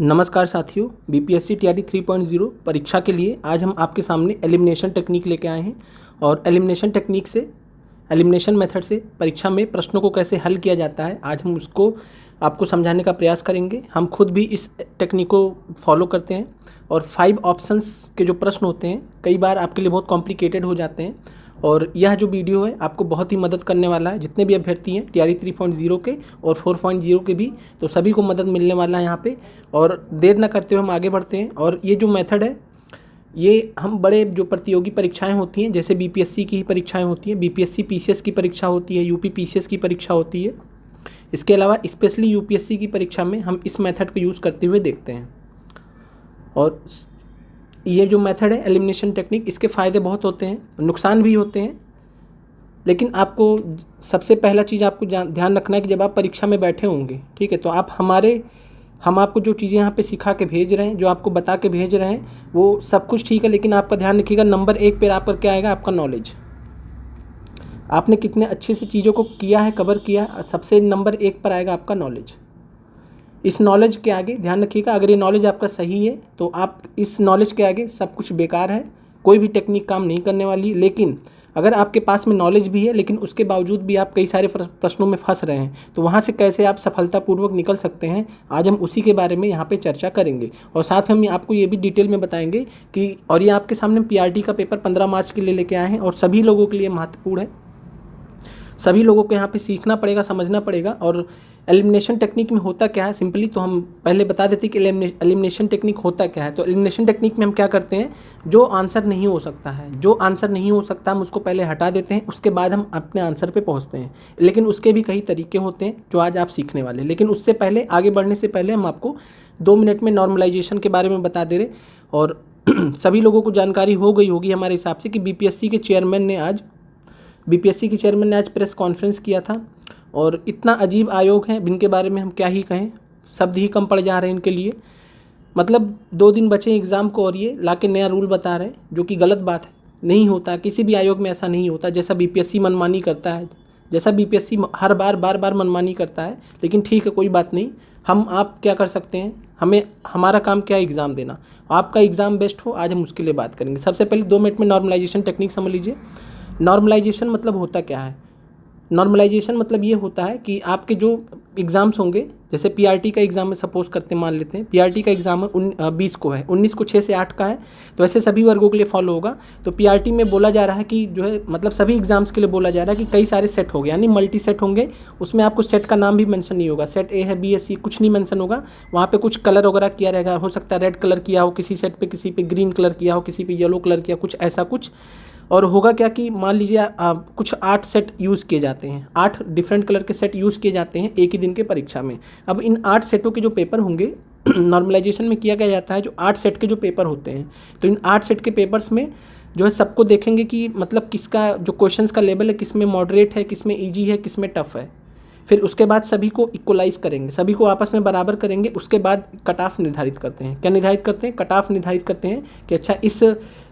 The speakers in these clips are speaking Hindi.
नमस्कार साथियों, बीपीएससी टीआरटी 3.0 परीक्षा के लिए आज हम आपके सामने एलिमिनेशन टेक्निक लेके आए हैं। और एलिमिनेशन मेथड से परीक्षा में प्रश्नों को कैसे हल किया जाता है, आज हम उसको आपको समझाने का प्रयास करेंगे। हम खुद भी इस टेक्निक को फॉलो करते हैं और 5 ऑप्शंस के जो प्रश्न होते हैं कई बार आपके लिए बहुत कॉम्प्लिकेटेड हो जाते हैं। और यह जो वीडियो है आपको बहुत ही मदद करने वाला है, जितने भी अभ्यर्थी हैं टीआरटी 3.0 के और 4.0 के भी, तो सभी को मदद मिलने वाला है यहाँ पे। और देर न करते हुए हम आगे बढ़ते हैं। और ये जो मेथड है ये हम बड़े जो प्रतियोगी परीक्षाएं होती हैं, जैसे बीपीएससी की ही परीक्षाएं होती हैं, बीपीएससी पीसीएस की परीक्षा होती है, यूपी पीसीएस की परीक्षा होती है, इसके अलावा स्पेशली यूपीएससी की परीक्षा में हम इस मेथड को यूज़ करते हुए देखते हैं। और ये जो मेथड है एलिमिनेशन टेक्निक, इसके फ़ायदे बहुत होते हैं, नुकसान भी होते हैं। लेकिन आपको सबसे पहला चीज़ आपको ध्यान रखना है कि जब आप परीक्षा में बैठे होंगे, ठीक है, तो हम आपको जो चीज़ें यहाँ पे सिखा के भेज रहे हैं, जो आपको बता के भेज रहे हैं, वो सब कुछ ठीक है। लेकिन आपका ध्यान रखिएगा, नंबर 1 पर आपका क्या आएगा? आपका नॉलेज। आपने कितने अच्छे से चीज़ों को किया है, कवर किया, सबसे नंबर 1 पर आएगा आपका नॉलेज। इस नॉलेज के आगे ध्यान रखिएगा, अगर ये नॉलेज आपका सही है तो आप इस नॉलेज के आगे सब कुछ बेकार है, कोई भी टेक्निक काम नहीं करने वाली। लेकिन अगर आपके पास में नॉलेज भी है लेकिन उसके बावजूद भी आप कई सारे प्रश्नों में फंस रहे हैं, तो वहाँ से कैसे आप सफलतापूर्वक निकल सकते हैं, आज हम उसी के बारे में यहाँ पे चर्चा करेंगे। और साथ में हम आपको ये भी डिटेल में बताएंगे कि, और ये आपके सामने पीआरटी का पेपर 15 मार्च के लिए लेके आए हैं और सभी लोगों के लिए महत्वपूर्ण है। सभी लोगों को यहाँ पे सीखना पड़ेगा, समझना पड़ेगा। और एलिमिनेशन टेक्निक में होता क्या है, सिंपली तो हम पहले बता देते कि एलिमिनेशन टेक्निक होता क्या है। तो एलिमिनेशन टेक्निक में हम क्या करते हैं, जो आंसर नहीं हो सकता हम उसको पहले हटा देते हैं, उसके बाद हम अपने आंसर पे पहुंचते हैं। लेकिन उसके भी कई तरीके होते हैं जो आज आप सीखने वाले हैं। लेकिन उससे पहले, आगे बढ़ने से पहले, हम आपको 2 मिनट में नॉर्मलाइजेशन के बारे में बता दे रहे। और सभी लोगों को जानकारी हो गई होगी हमारे हिसाब से कि बीपीएससी के चेयरमैन ने आज प्रेस कॉन्फ्रेंस किया था। और इतना अजीब आयोग है जिनके बारे में हम क्या ही कहें, शब्द ही कम पड़ जा रहे हैं इनके लिए। मतलब 2 दिन बचे एग्ज़ाम को और ये लाके नया रूल बता रहे हैं, जो कि गलत बात है। नहीं होता, किसी भी आयोग में ऐसा नहीं होता। जैसा बीपीएससी मनमानी करता है, जैसा बीपीएससी हर बार मनमानी करता है, लेकिन ठीक है, कोई बात नहीं। आप क्या कर सकते हैं, हमारा काम क्या है, एग्ज़ाम देना। आपका एग्ज़ाम बेस्ट हो, आज हम उसके लिए बात करेंगे। सबसे पहले 2 मिनट में नॉर्मलाइजेशन टेक्निक समझ लीजिए। नॉर्मलाइजेशन मतलब होता क्या है? नॉर्मलाइजेशन मतलब ये होता है कि आपके जो एग्ज़ाम्स होंगे, जैसे पीआरटी का एग्ज़ाम में सपोज करते मान लेते हैं, पीआरटी का एग्ज़ाम है 20 को है, 19 को 6 से 8 का है, तो ऐसे सभी वर्गों के लिए फॉलो होगा। तो पीआरटी में बोला जा रहा है कि जो है, मतलब सभी एग्ज़ाम्स के लिए बोला जा रहा है कि कई सारे सेट हो गए, यानी मल्टी सेट होंगे। उसमें आपको सेट का नाम भी मेंशन नहीं होगा, सेट ए है, बी है, सी, कुछ नहीं मेंशन होगा। वहाँ पे कुछ कलर वगैरह किया रहेगा, हो सकता है रेड कलर किया हो किसी सेट पे, किसी पे ग्रीन कलर किया हो, किसी पे येलो कलर किया, कुछ ऐसा कुछ। और होगा क्या कि मान लीजिए कुछ 8 सेट यूज़ किए जाते हैं, 8 डिफरेंट कलर के सेट यूज़ किए जाते हैं एक ही दिन के परीक्षा में। अब इन 8 सेटों के जो पेपर होंगे नॉर्मलाइजेशन में किया गया जाता है, जो 8 सेट के जो पेपर होते हैं, तो इन 8 सेट के पेपर्स में जो है सबको देखेंगे कि मतलब किसका जो क्वेश्चंस का लेवल है, किस में मॉडरेट है, किस में ईजी है, किस में टफ है। फिर उसके बाद सभी को इक्वलाइज करेंगे, सभी को आपस में बराबर करेंगे। उसके बाद कट ऑफ निर्धारित करते हैं। क्या निर्धारित करते हैं? कट ऑफ निर्धारित करते हैं कि अच्छा, इस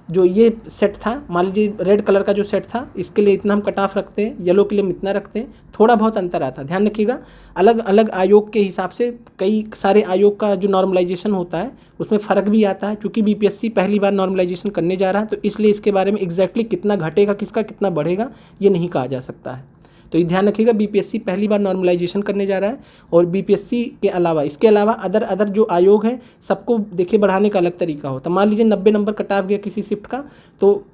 जो ये सेट था, मान लीजिए रेड कलर का जो सेट था, इसके लिए इतना हम कट ऑफ रखते हैं, येलो के लिए हम इतना रखते हैं। थोड़ा बहुत अंतर आता है, ध्यान रखिएगा। अलग अलग आयोग के हिसाब से कई सारे आयोग का जो नॉर्मलाइजेशन होता है उसमें फ़र्क भी आता है। क्योंकि बीपीएससी पहली बार नॉर्मलाइजेशन करने जा रहा है, तो इसलिए इसके बारे में एग्जैक्टली कितना घटेगा, किसका कितना बढ़ेगा, ये नहीं कहा जा सकता है। तो ये ध्यान रखिएगा, बीपीएससी पहली बार नॉर्मलाइजेशन करने जा रहा है। और बीपीएससी के अलावा, इसके अलावा अदर जो आयोग हैं, सबको देखिए बढ़ाने का अलग तरीका होता है। मान लीजिए 90 नंबर कट ऑफ गया किसी शिफ्ट का, तो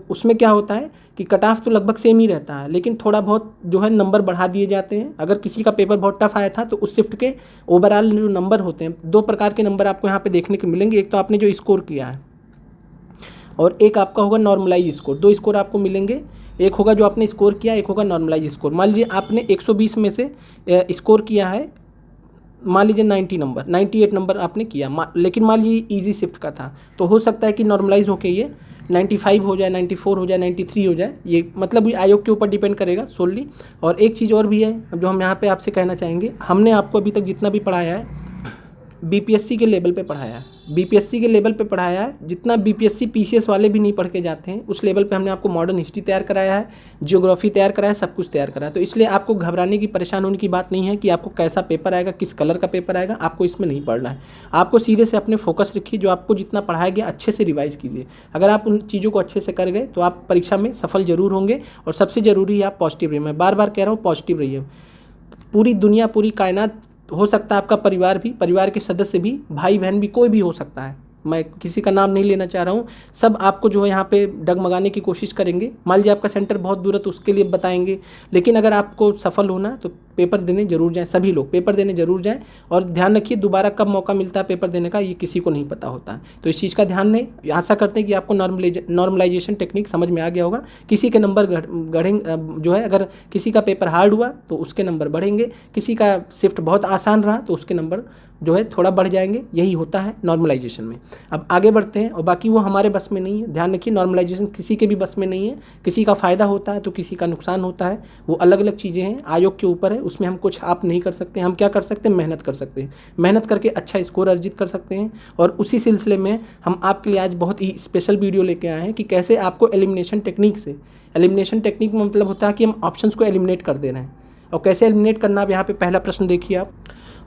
उसमें क्या होता है कि कट ऑफ तो लगभग सेम ही रहता है, लेकिन थोड़ा बहुत जो है नंबर बढ़ा दिए जाते हैं। अगर किसी का पेपर बहुत टफ आया था तो उस शिफ्ट के ओवरऑल जो नंबर होते हैं, 2 प्रकार के नंबर आपको यहाँ पर देखने को मिलेंगे। एक तो आपने जो स्कोर किया है, और एक आपका होगा नॉर्मलाइज स्कोर। 2 स्कोर आपको मिलेंगे, एक होगा जो आपने स्कोर किया, एक होगा नॉर्मलाइज स्कोर। मान लीजिए आपने 120 में से स्कोर किया है, मान लीजिए 98 नंबर आपने किया, लेकिन मान लीजिए इजी शिफ्ट का था, तो हो सकता है कि नॉर्मलाइज होके ये 95 हो जाए, 94 हो जाए, 93 हो जाए। ये मतलब ये आयोग के ऊपर डिपेंड करेगा सोलली। और एक चीज़ और भी है जो हम यहाँ पे आपसे कहना चाहेंगे, हमने आपको अभी तक जितना भी पढ़ाया है बीपीएससी के लेवल पे पढ़ाया है, बीपीएससी के लेवल पे पढ़ाया है। जितना बीपीएससी पीसीएस वाले भी नहीं पढ़ के जाते हैं उस लेवल पे हमने आपको मॉडर्न हिस्ट्री तैयार कराया है, जियोग्राफी तैयार कराया है, सब कुछ तैयार कराया है। तो इसलिए आपको घबराने की, परेशान होने की बात नहीं है कि आपको कैसा पेपर आएगा, किस कलर का पेपर आएगा, आपको इसमें नहीं पढ़ना है। आपको सीधे से अपने फोकस रखिए, जो आपको जितना पढ़ाया गया अच्छे से रिवाइज कीजिए। अगर आप उन चीज़ों को अच्छे से कर गए तो आप परीक्षा में सफल जरूर होंगे। और सबसे ज़रूरी है आप पॉजिटिव रहिए। मैं बार बार कह रहा हूँ पॉजिटिव रहिए। पूरी दुनिया, पूरी कायनात, हो सकता है आपका परिवार भी, परिवार के सदस्य भी, भाई बहन भी, कोई भी हो सकता है, मैं किसी का नाम नहीं लेना चाह रहा हूँ, सब आपको जो है यहाँ पे डगमगाने की कोशिश करेंगे। मान लीजिए आपका सेंटर बहुत दूर है तो उसके लिए बताएंगे, लेकिन अगर आपको सफल होना है तो पेपर देने जरूर जाएं। सभी लोग पेपर देने जरूर जाएं। और ध्यान रखिए, दोबारा कब मौका मिलता है पेपर देने का ये किसी को नहीं पता होता है, तो इस चीज़ का ध्यान दें। आशा करते हैं कि आपको नॉर्मलाइजेशन टेक्निक समझ में आ गया होगा। किसी के नंबर बढ़ेंगे, जो है अगर किसी का पेपर हार्ड हुआ तो उसके नंबर बढ़ेंगे, किसी का शिफ्ट बहुत आसान रहा तो उसके नंबर जो है थोड़ा बढ़ जाएंगे। यही होता है नॉर्मलाइजेशन में। अब आगे बढ़ते हैं, और बाकी वो हमारे बस में नहीं है। ध्यान रखिए, नॉर्मलाइजेशन किसी के भी बस में नहीं है। किसी का फ़ायदा होता है तो किसी का नुकसान होता है, वो अलग अलग चीज़ें हैं, आयोग के ऊपर है। उसमें हम कुछ आप नहीं कर सकते। हम क्या कर सकते हैं, मेहनत कर सकते हैं। मेहनत करके अच्छा स्कोर अर्जित कर सकते हैं। और उसी सिलसिले में हम आपके लिए आज बहुत ही स्पेशल वीडियो लेके आए हैं कि कैसे आपको एलिमिनेशन टेक्निक से, एलिमिनेशन टेक्निक में मतलब होता है कि हम ऑप्शंस को एलिमिनेट कर दे रहे हैं, और कैसे एलिमिनेट करना। अब यहाँ पे पहला प्रश्न देखिए आप।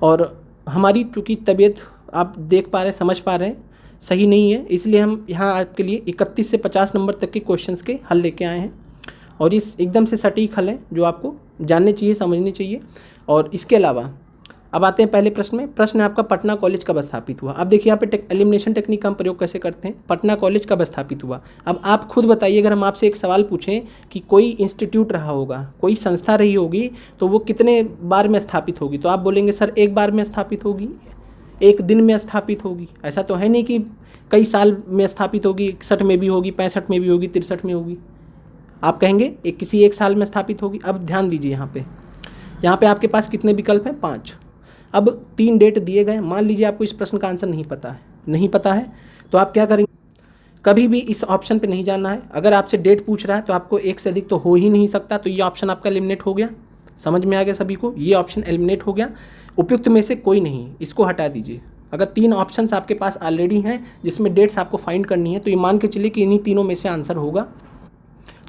और हमारी चूँकि तबीयत आप देख पा रहे हैं, समझ पा रहे हैं, सही नहीं है, इसलिए हम यहाँ आपके लिए 31 से 50 नंबर तक के क्वेश्चंस के हल लेके आए हैं। और इस एकदम से सटीक हल है जो आपको जानने चाहिए, समझने चाहिए। और इसके अलावा अब आते हैं पहले प्रश्न में। प्रश्न है आपका, पटना कॉलेज कब स्थापित हुआ। अब देखिए यहाँ पे एलिमिनेशन टेक्निक का हम प्रयोग कैसे करते हैं। पटना कॉलेज कब स्थापित हुआ। अब आप खुद बताइए, अगर हम आपसे एक सवाल पूछें कि कोई इंस्टीट्यूट रहा होगा, कोई संस्था रही होगी, तो वो कितने बार में स्थापित होगी, तो आप बोलेंगे सर एक बार में स्थापित होगी, एक दिन में स्थापित होगी। ऐसा तो है नहीं कि कई साल में स्थापित होगी, 61 में भी होगी, 65 में भी होगी, 63 में होगी। आप कहेंगे किसी एक साल में स्थापित होगी। अब ध्यान दीजिए, यहाँ पे आपके पास कितने विकल्प हैं, 5। अब 3 डेट दिए गए। मान लीजिए आपको इस प्रश्न का आंसर नहीं पता है तो आप क्या करेंगे, कभी भी इस ऑप्शन पे नहीं जाना है। अगर आपसे डेट पूछ रहा है तो आपको एक से अधिक तो हो ही नहीं सकता, तो ये ऑप्शन आपका एलिमिनेट हो गया। समझ में आ गया सभी को, ये ऑप्शन एलिमिनेट हो गया। उपयुक्त में से कोई नहीं, इसको हटा दीजिए। अगर 3 ऑप्शंस आपके पास ऑलरेडी हैं जिसमें डेट्स आपको फाइंड करनी है, तो ये मान के चलिए कि इन्हीं तीनों में से आंसर होगा।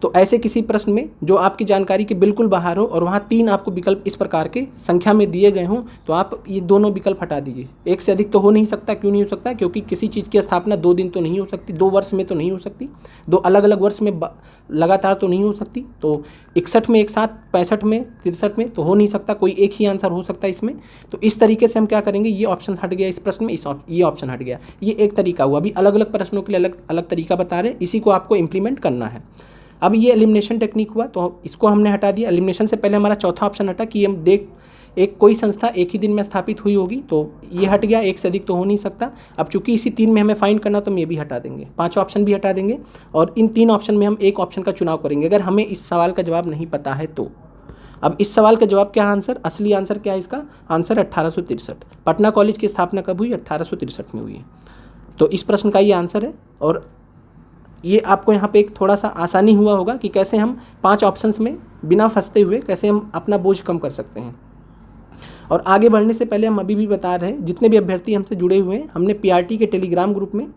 तो ऐसे किसी प्रश्न में जो आपकी जानकारी के बिल्कुल बाहर हो और वहाँ 3 आपको विकल्प इस प्रकार के संख्या में दिए गए हों, तो आप ये दोनों विकल्प हटा दीजिए। एक से अधिक तो हो नहीं सकता। क्यों नहीं हो सकता, क्योंकि किसी चीज़ की स्थापना 2 दिन तो नहीं हो सकती, 2 वर्ष में तो नहीं हो सकती, 2 अलग अलग वर्ष में लगातार तो नहीं हो सकती। तो 61 में एक साथ, 65 में, 63 में तो हो नहीं सकता। कोई एक ही आंसर हो सकता है इसमें। तो इस तरीके से हम क्या करेंगे, ये ऑप्शन हट गया इस प्रश्न में, ये ऑप्शन हट गया। ये एक तरीका हुआ। अभी अलग अलग प्रश्नों के लिए अलग अलग तरीका बता रहे हैं, इसी को आपको इम्प्लीमेंट करना है। अब ये एलिमिनेशन टेक्निक हुआ, तो इसको हमने हटा दिया। एलिमिनेशन से पहले हमारा चौथा ऑप्शन हटा कि हम कोई संस्था एक ही दिन में स्थापित हुई होगी, तो ये हट गया। एक से अधिक तो हो नहीं सकता। अब चूंकि इसी 3 में हमें फाइंड करना, तो हम ये भी हटा देंगे, 5 ऑप्शन भी हटा देंगे। और इन 3 ऑप्शन में हम एक ऑप्शन का चुनाव करेंगे अगर हमें इस सवाल का जवाब नहीं पता है तो। अब इस सवाल का जवाब क्या है, आंसर, असली आंसर क्या है इसका, आंसर 1863। पटना कॉलेज की स्थापना कब हुई, 1863 में हुई है। तो इस प्रश्न का ये आंसर है। और ये आपको यहाँ पे एक थोड़ा सा आसानी हुआ होगा कि कैसे हम 5 ऑप्शंस में बिना फंसते हुए कैसे हम अपना बोझ कम कर सकते हैं। और आगे बढ़ने से पहले हम अभी भी बता रहे हैं, जितने भी अभ्यर्थी हमसे जुड़े हुए हैं, हमने पीआरटी के टेलीग्राम ग्रुप में,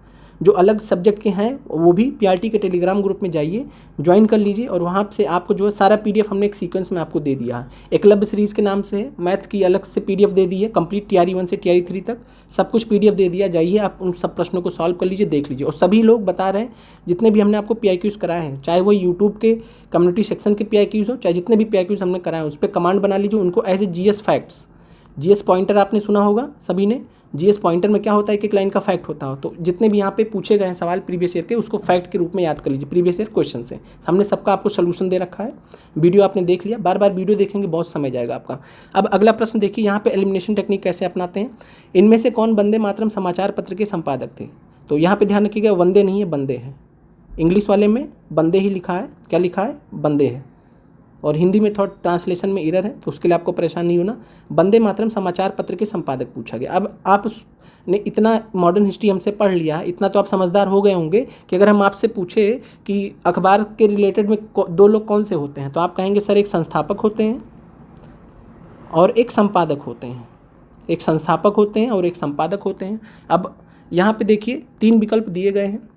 जो अलग सब्जेक्ट के हैं वो भी पीआरटी के टेलीग्राम ग्रुप में जाइए, ज्वाइन कर लीजिए। और वहाँ से आपको जो है सारा पीडीएफ हमने एक सीक्वेंस में आपको दे दिया है। एकलव्य सीरीज़ के नाम से है, मैथ की अलग से पीडीएफ दे दी है, कंप्लीट टीआरई 1 से टीआरई 3 तक सब कुछ पीडीएफ दे दिया। जाइए आप उन सब प्रश्नों को सॉल्व कर लीजिए, देख लीजिए। और सभी लोग बता रहे हैं, जितने भी हमने आपको पीआईक्यूज़ कराए हैं, चाहे वो यूट्यूब के कम्युनिटी सेक्शन के पीआईक्यूज़ हो, चाहे जितने भी पीआईक्यूज़ हमने कराए हैं, उस पर कमांड बना लीजिए। उनको as a GS facts, GS pointer आपने सुना होगा सभी ने। जीएस पॉइंटर में क्या होता है, एक लाइन का फैक्ट होता हो। तो जितने भी यहाँ पे पूछे गए हैं सवाल प्रीवियस ईयर के, उसको फैक्ट के रूप में याद कर लीजिए, प्रीवियस ईयर क्वेश्चन से। हमने सबका आपको सोल्यूशन दे रखा है। वीडियो आपने देख लिया, बार बार वीडियो देखेंगे बहुत समय जाएगा आपका। अब अगला प्रश्न देखिए, यहाँ पे एलिमिनेशन टेक्निक कैसे अपनाते हैं। इनमें से कौन वंदे मातरम समाचार पत्र के संपादक थे। तो यहाँ पर ध्यान रखिएगा, वंदे नहीं है, बंदे हैं। इंग्लिश वाले में बंदे ही लिखा है, क्या लिखा है, बंदे है। और हिंदी में थोड़ा ट्रांसलेशन में एरर है, तो उसके लिए आपको परेशान नहीं होना। वंदे मातरम समाचार पत्र के संपादक पूछा गया। अब आपने इतना मॉडर्न हिस्ट्री हमसे पढ़ लिया, इतना तो आप समझदार हो गए होंगे कि अगर हम आपसे पूछे कि अखबार के रिलेटेड में 2 लोग कौन से होते हैं, तो आप कहेंगे सर एक संस्थापक होते हैं और एक संपादक होते हैं। एक संस्थापक होते हैं और एक संपादक होते हैं। अब यहाँ पे देखिए 3 विकल्प दिए गए हैं।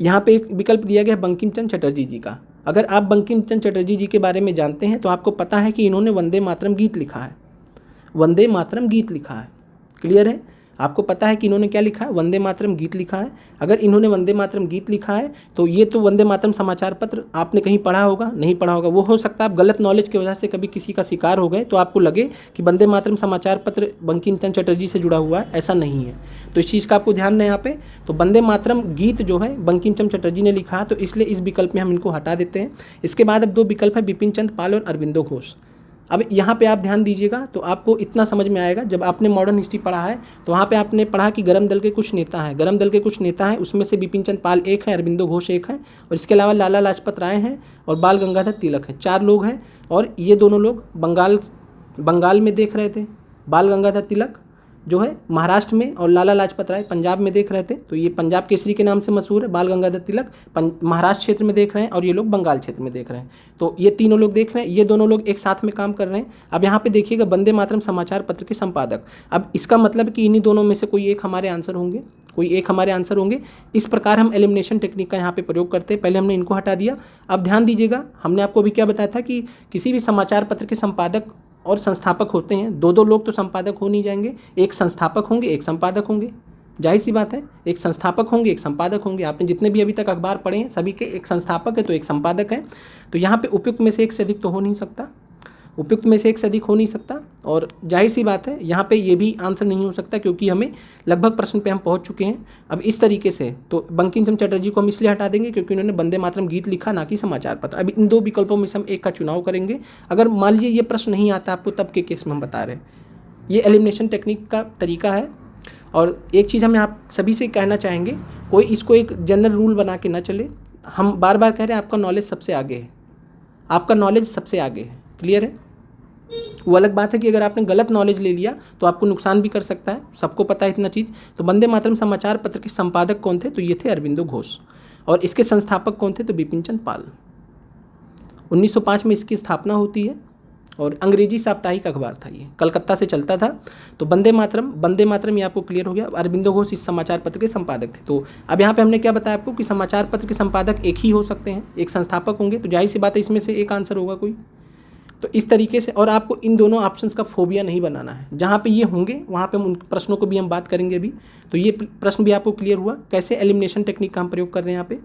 यहाँ पे एक विकल्प दिया गया है बंकिम चंद्र चटर्जी जी का। अगर आप बंकिम चंद्र चटर्जी जी के बारे में जानते हैं तो आपको पता है कि इन्होंने वंदे मातरम गीत लिखा है, वंदे मातरम गीत लिखा है। क्लियर है? आपको पता है कि इन्होंने क्या लिखा है, वंदे मातरम गीत लिखा है। अगर इन्होंने वंदे मातरम गीत लिखा है तो ये तो वंदे मातरम समाचार पत्र आपने कहीं पढ़ा होगा, नहीं पढ़ा होगा। वो हो सकता है आप गलत नॉलेज की वजह से कभी किसी का शिकार हो गए तो आपको लगे कि वंदे मातरम समाचार पत्र बंकिम चंद्र चटर्जी से जुड़ा हुआ है, ऐसा नहीं है। तो इस चीज़ का आपको ध्यान है यहाँ पे। तो वंदे मातरम गीत जो है बंकिम चंद्र चटर्जी ने लिखा है, तो इसलिए इस विकल्प में हम इनको हटा देते हैं। इसके बाद अब 2 विकल्प है बिपिन चंद्र पाल और अरविंदो घोष। अब यहाँ पे आप ध्यान दीजिएगा तो आपको इतना समझ में आएगा, जब आपने मॉडर्न हिस्ट्री पढ़ा है तो वहाँ पे आपने पढ़ा कि गरम दल के कुछ नेता हैं, गरम दल के कुछ नेता हैं, उसमें से बिपिन चंद्र पाल एक है, अरविंदो घोष एक है, और इसके अलावा लाला लाजपत राय हैं और बाल गंगाधर तिलक हैं। 4 लोग हैं और ये दोनों लोग बंगाल में देख रहे थे। बाल गंगाधर तिलक जो है महाराष्ट्र में और लाला लाजपत राय पंजाब में देख रहे थे। तो ये पंजाब केसरी के नाम से मशहूर है। बाल गंगाधर तिलक महाराष्ट्र क्षेत्र में देख रहे हैं और ये लोग बंगाल क्षेत्र में देख रहे हैं। तो ये तीनों लोग देख रहे हैं, ये दोनों लोग एक साथ में काम कर रहे हैं। अब यहाँ पे देखिएगा वंदे मातरम समाचार पत्र के संपादक। अब इसका मतलब कि इन्हीं दोनों में से कोई एक हमारे आंसर होंगे, इस प्रकार हम एलिमिनेशन टेक्निक का यहाँ पे प्रयोग करते हैं। पहले हमने इनको हटा दिया। अब ध्यान दीजिएगा, हमने आपको अभी क्या बताया था कि किसी भी समाचार पत्र के संपादक और संस्थापक होते हैं। 2 लोग तो संपादक हो नहीं जाएंगे, एक संस्थापक होंगे, एक संपादक होंगे। जाहिर सी बात है, एक संस्थापक होंगे, एक संपादक होंगे। आपने जितने भी अभी तक अखबार पढ़े हैं सभी के एक संस्थापक है तो एक संपादक है। तो यहाँ पे उपयुक्त में से एक से अधिक तो हो नहीं सकता, और जाहिर सी बात है यहाँ पे ये भी आंसर नहीं हो सकता, क्योंकि हमें लगभग प्रश्न पे हम पहुँच चुके हैं। अब इस तरीके से तो बंकिम चंद्र चटर्जी को हम इसलिए हटा देंगे क्योंकि उन्होंने वंदे मातरम गीत लिखा, ना कि समाचार पत्र। अब इन 2 विकल्पों में से हम एक का चुनाव करेंगे। अगर मान लीजिए ये प्रश्न नहीं आता आपको, तब के केस में हम बता रहे हैं। ये एलिमिनेशन टेक्निक का तरीका है। और एक चीज़ हम आप सभी से कहना चाहेंगे, कोई इसको एक जनरल रूल बना के ना चले। हम बार बार कह रहे हैं आपका नॉलेज सबसे आगे है, आपका नॉलेज सबसे आगे है। क्लियर है? वो अलग बात है कि अगर आपने गलत नॉलेज ले लिया तो आपको नुकसान भी कर सकता है, सबको पता है इतना चीज़। तो वंदे मातरम समाचार पत्र के संपादक कौन थे? तो ये थे अरविंदो घोष। और इसके संस्थापक कौन थे? तो बिपिन चंद्र पाल। 1905 में इसकी स्थापना होती है और अंग्रेजी साप्ताहिक अखबार था, ये कलकत्ता से चलता था। तो वंदे मातरम ये आपको क्लियर हो गया। अरविंदो घोष इस समाचार पत्र के संपादक थे। तो अब यहाँ पे हमने क्या बताया आपको कि समाचार पत्र के संपादक एक ही हो सकते हैं, एक संस्थापक होंगे। तो जाहिर सी बात है इसमें से एक आंसर होगा कोई। तो इस तरीके से, और आपको इन दोनों ऑप्शंस का फोबिया नहीं बनाना है। जहाँ पे ये होंगे वहाँ पे हम उन प्रश्नों को भी हम बात करेंगे अभी। तो ये प्रश्न भी आपको क्लियर हुआ कैसे एलिमिनेशन टेक्निक का हम प्रयोग कर रहे हैं यहाँ पे।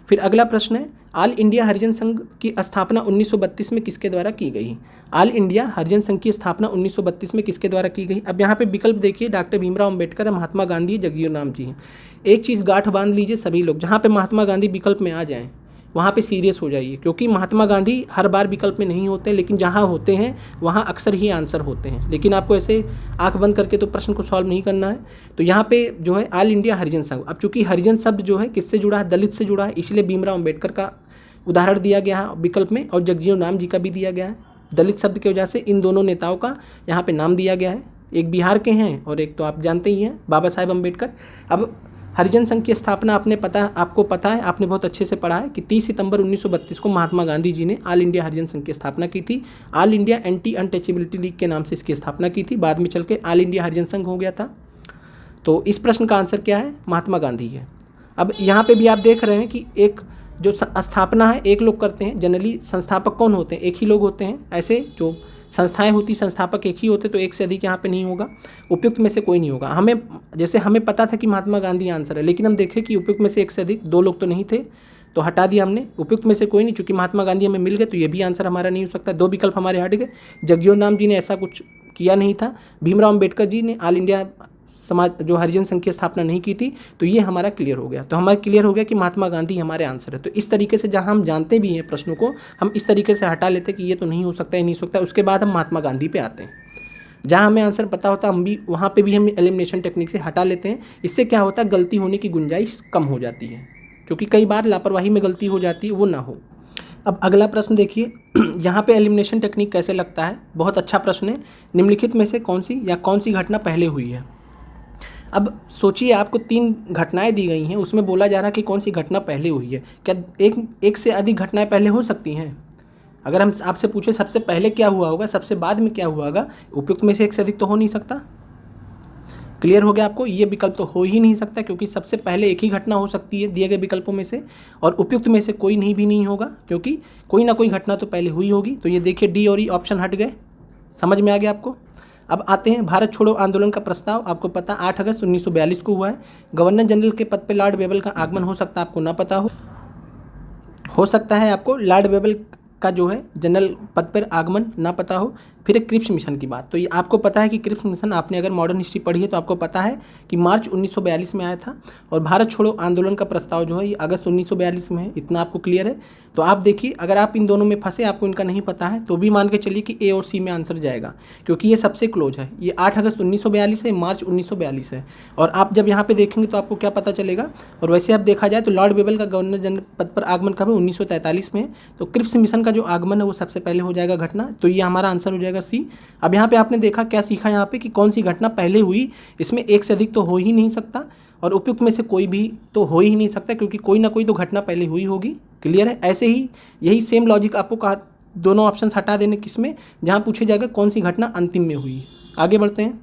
फिर अगला प्रश्न है, ऑल इंडिया हरिजन संघ की स्थापना 1932 में किसके द्वारा की गई? ऑल इंडिया हरिजन संघ की स्थापना 1932 में किसके द्वारा की गई? अब यहाँ पे विकल्प देखिए, डॉक्टर भीमराव अम्बेडकर, महात्मा गांधी, जगजीवन राम जी हैं। एक चीज़ गांठ बांध लीजिए सभी लोग, जहाँ पे महात्मा गांधी विकल्प में आ जाएँ वहाँ पे सीरियस हो जाइए, क्योंकि महात्मा गांधी हर बार विकल्प में नहीं होते, लेकिन जहाँ होते हैं वहाँ अक्सर ही आंसर होते हैं। लेकिन आपको ऐसे आंख बंद करके तो प्रश्न को सॉल्व नहीं करना है। तो यहाँ पे जो है ऑल इंडिया हरिजन संघ, अब चूंकि हरिजन शब्द जो है किससे जुड़ा है? दलित से जुड़ा है, इसलिए भीमराव अम्बेडकर का उदाहरण दिया गया है विकल्प में, और जगजीवन राम जी का भी दिया गया है। दलित शब्द की वजह से इन दोनों नेताओं का यहाँ पे नाम दिया गया है। एक बिहार के हैं और एक तो आप जानते ही हैं बाबा साहेब अम्बेडकर। अब हरिजन संघ की स्थापना आपको पता है, आपने बहुत अच्छे से पढ़ा है कि 30 सितंबर 1932 को महात्मा गांधी जी ने ऑल इंडिया हरिजन संघ की स्थापना की थी। All India anti untouchability league के नाम से इसकी स्थापना की थी, बाद में चल के ऑल इंडिया हरिजन संघ हो गया था। तो इस प्रश्न का आंसर क्या है? महात्मा गांधी है। अब यहाँ पे भी आप देख रहे हैं कि एक जो स्थापना है एक लोग करते हैं। जनरली संस्थापक कौन होते हैं? एक ही लोग होते हैं। ऐसे जो संस्थाएं होती संस्थापक एक ही होते, तो एक से अधिक यहाँ पे नहीं होगा। उपयुक्त में से कोई नहीं होगा। हमें पता था कि महात्मा गांधी आंसर है, लेकिन हम देखें कि उपयुक्त में से एक से अधिक 2 लोग तो नहीं थे, तो हटा दिया हमने। उपयुक्त में से कोई नहीं, चूंकि महात्मा गांधी हमें मिल गए तो ये भी आंसर हमारा नहीं हो सकता। 2 विकल्प हमारे हट गए। जगजीवन राम जी ने ऐसा कुछ किया नहीं था। भीमराव अम्बेडकर जी ने ऑल इंडिया समाज जो हरिजन संघ की स्थापना नहीं की थी। तो ये हमारा क्लियर हो गया। तो हमारा क्लियर हो गया कि महात्मा गांधी हमारे आंसर है। तो इस तरीके से जहाँ हम जानते भी हैं प्रश्नों को, हम इस तरीके से हटा लेते कि ये तो नहीं हो सकता, ये नहीं हो सकता। उसके बाद हम महात्मा गांधी पे आते हैं। जहाँ हमें आंसर पता होता हम भी वहाँ पे भी हम एलिमिनेशन टेक्निक से हटा लेते हैं। इससे क्या होता है, गलती होने की गुंजाइश कम हो जाती है, क्योंकि कई बार लापरवाही में गलती हो जाती है, वो ना हो। अब अगला प्रश्न देखिए, यहाँ पे एलिमिनेशन टेक्निक कैसे लगता है। बहुत अच्छा प्रश्न है। निम्नलिखित में से कौन सी घटना पहले हुई है? अब सोचिए, आपको 3 घटनाएं दी गई हैं, उसमें बोला जा रहा है कि कौन सी घटना पहले हुई है। क्या एक से अधिक घटनाएं पहले हो सकती हैं? अगर हम आपसे पूछे सबसे पहले क्या हुआ होगा, सबसे बाद में क्या हुआ होगा, उपयुक्त में से एक से अधिक तो हो नहीं सकता। क्लियर हो गया आपको? ये विकल्प तो हो ही नहीं सकता, क्योंकि सबसे पहले एक ही घटना हो सकती है दिए गए विकल्पों में से, और उपयुक्त में से कोई नहीं भी नहीं होगा, क्योंकि कोई ना कोई घटना तो पहले हुई होगी। तो ये देखिए डी और ई ऑप्शन हट गए। समझ में आ गया आपको? अब आते हैं भारत छोड़ो आंदोलन का प्रस्ताव। आपको पता 8 अगस्त 1942 को हुआ है। गवर्नर जनरल के पद पर लॉर्ड वेबल का आगमन हो सकता है, आपको ना पता हो सकता है आपको लॉर्ड वेबल का जो है जनरल पद पर आगमन ना पता हो। फिर एक क्रिप्स मिशन की बात, तो ये आपको पता है कि क्रिप्स मिशन, आपने अगर मॉडर्न हिस्ट्री पढ़ी है तो आपको पता है कि मार्च 1942 में आया था, और भारत छोड़ो आंदोलन का प्रस्ताव जो है ये अगस्त 1942 में है। इतना आपको क्लियर है? तो आप देखिए, अगर आप इन दोनों में फंसे, आपको इनका नहीं पता है, तो भी मान के चलिए कि ए और सी में आंसर जाएगा, क्योंकि ये सबसे क्लोज है। ये 8 अगस्त 1942 है, मार्च 1942 है। और आप जब यहाँ पे देखेंगे तो आपको क्या पता चलेगा। और वैसे अब देखा जाए तो लॉर्ड वेबल का गवर्नर जनरल पद पर आगमन कब है? 1943 में है। तो क्रिप्स मिशन का जो आगमन है वो सबसे पहले हो जाएगा घटना, तो ये हमारा आंसर हो जाएगा सी। अब यहाँ पे आपने देखा, क्या सीखा यहाँ पे कि कौन सी घटना पहले हुई, इसमें एक से अधिक तो हो ही नहीं सकता, और उपयुक्त में से कोई भी तो हो ही नहीं सकता, क्योंकि कोई ना कोई तो घटना पहले हुई होगी। क्लियर है? ऐसे ही यही सेम लॉजिक आपको कहा, दोनों ऑप्शन हटा देने किसमें, जहाँ पूछे जाएगा कौन सी घटना अंतिम में हुई। आगे बढ़ते हैं।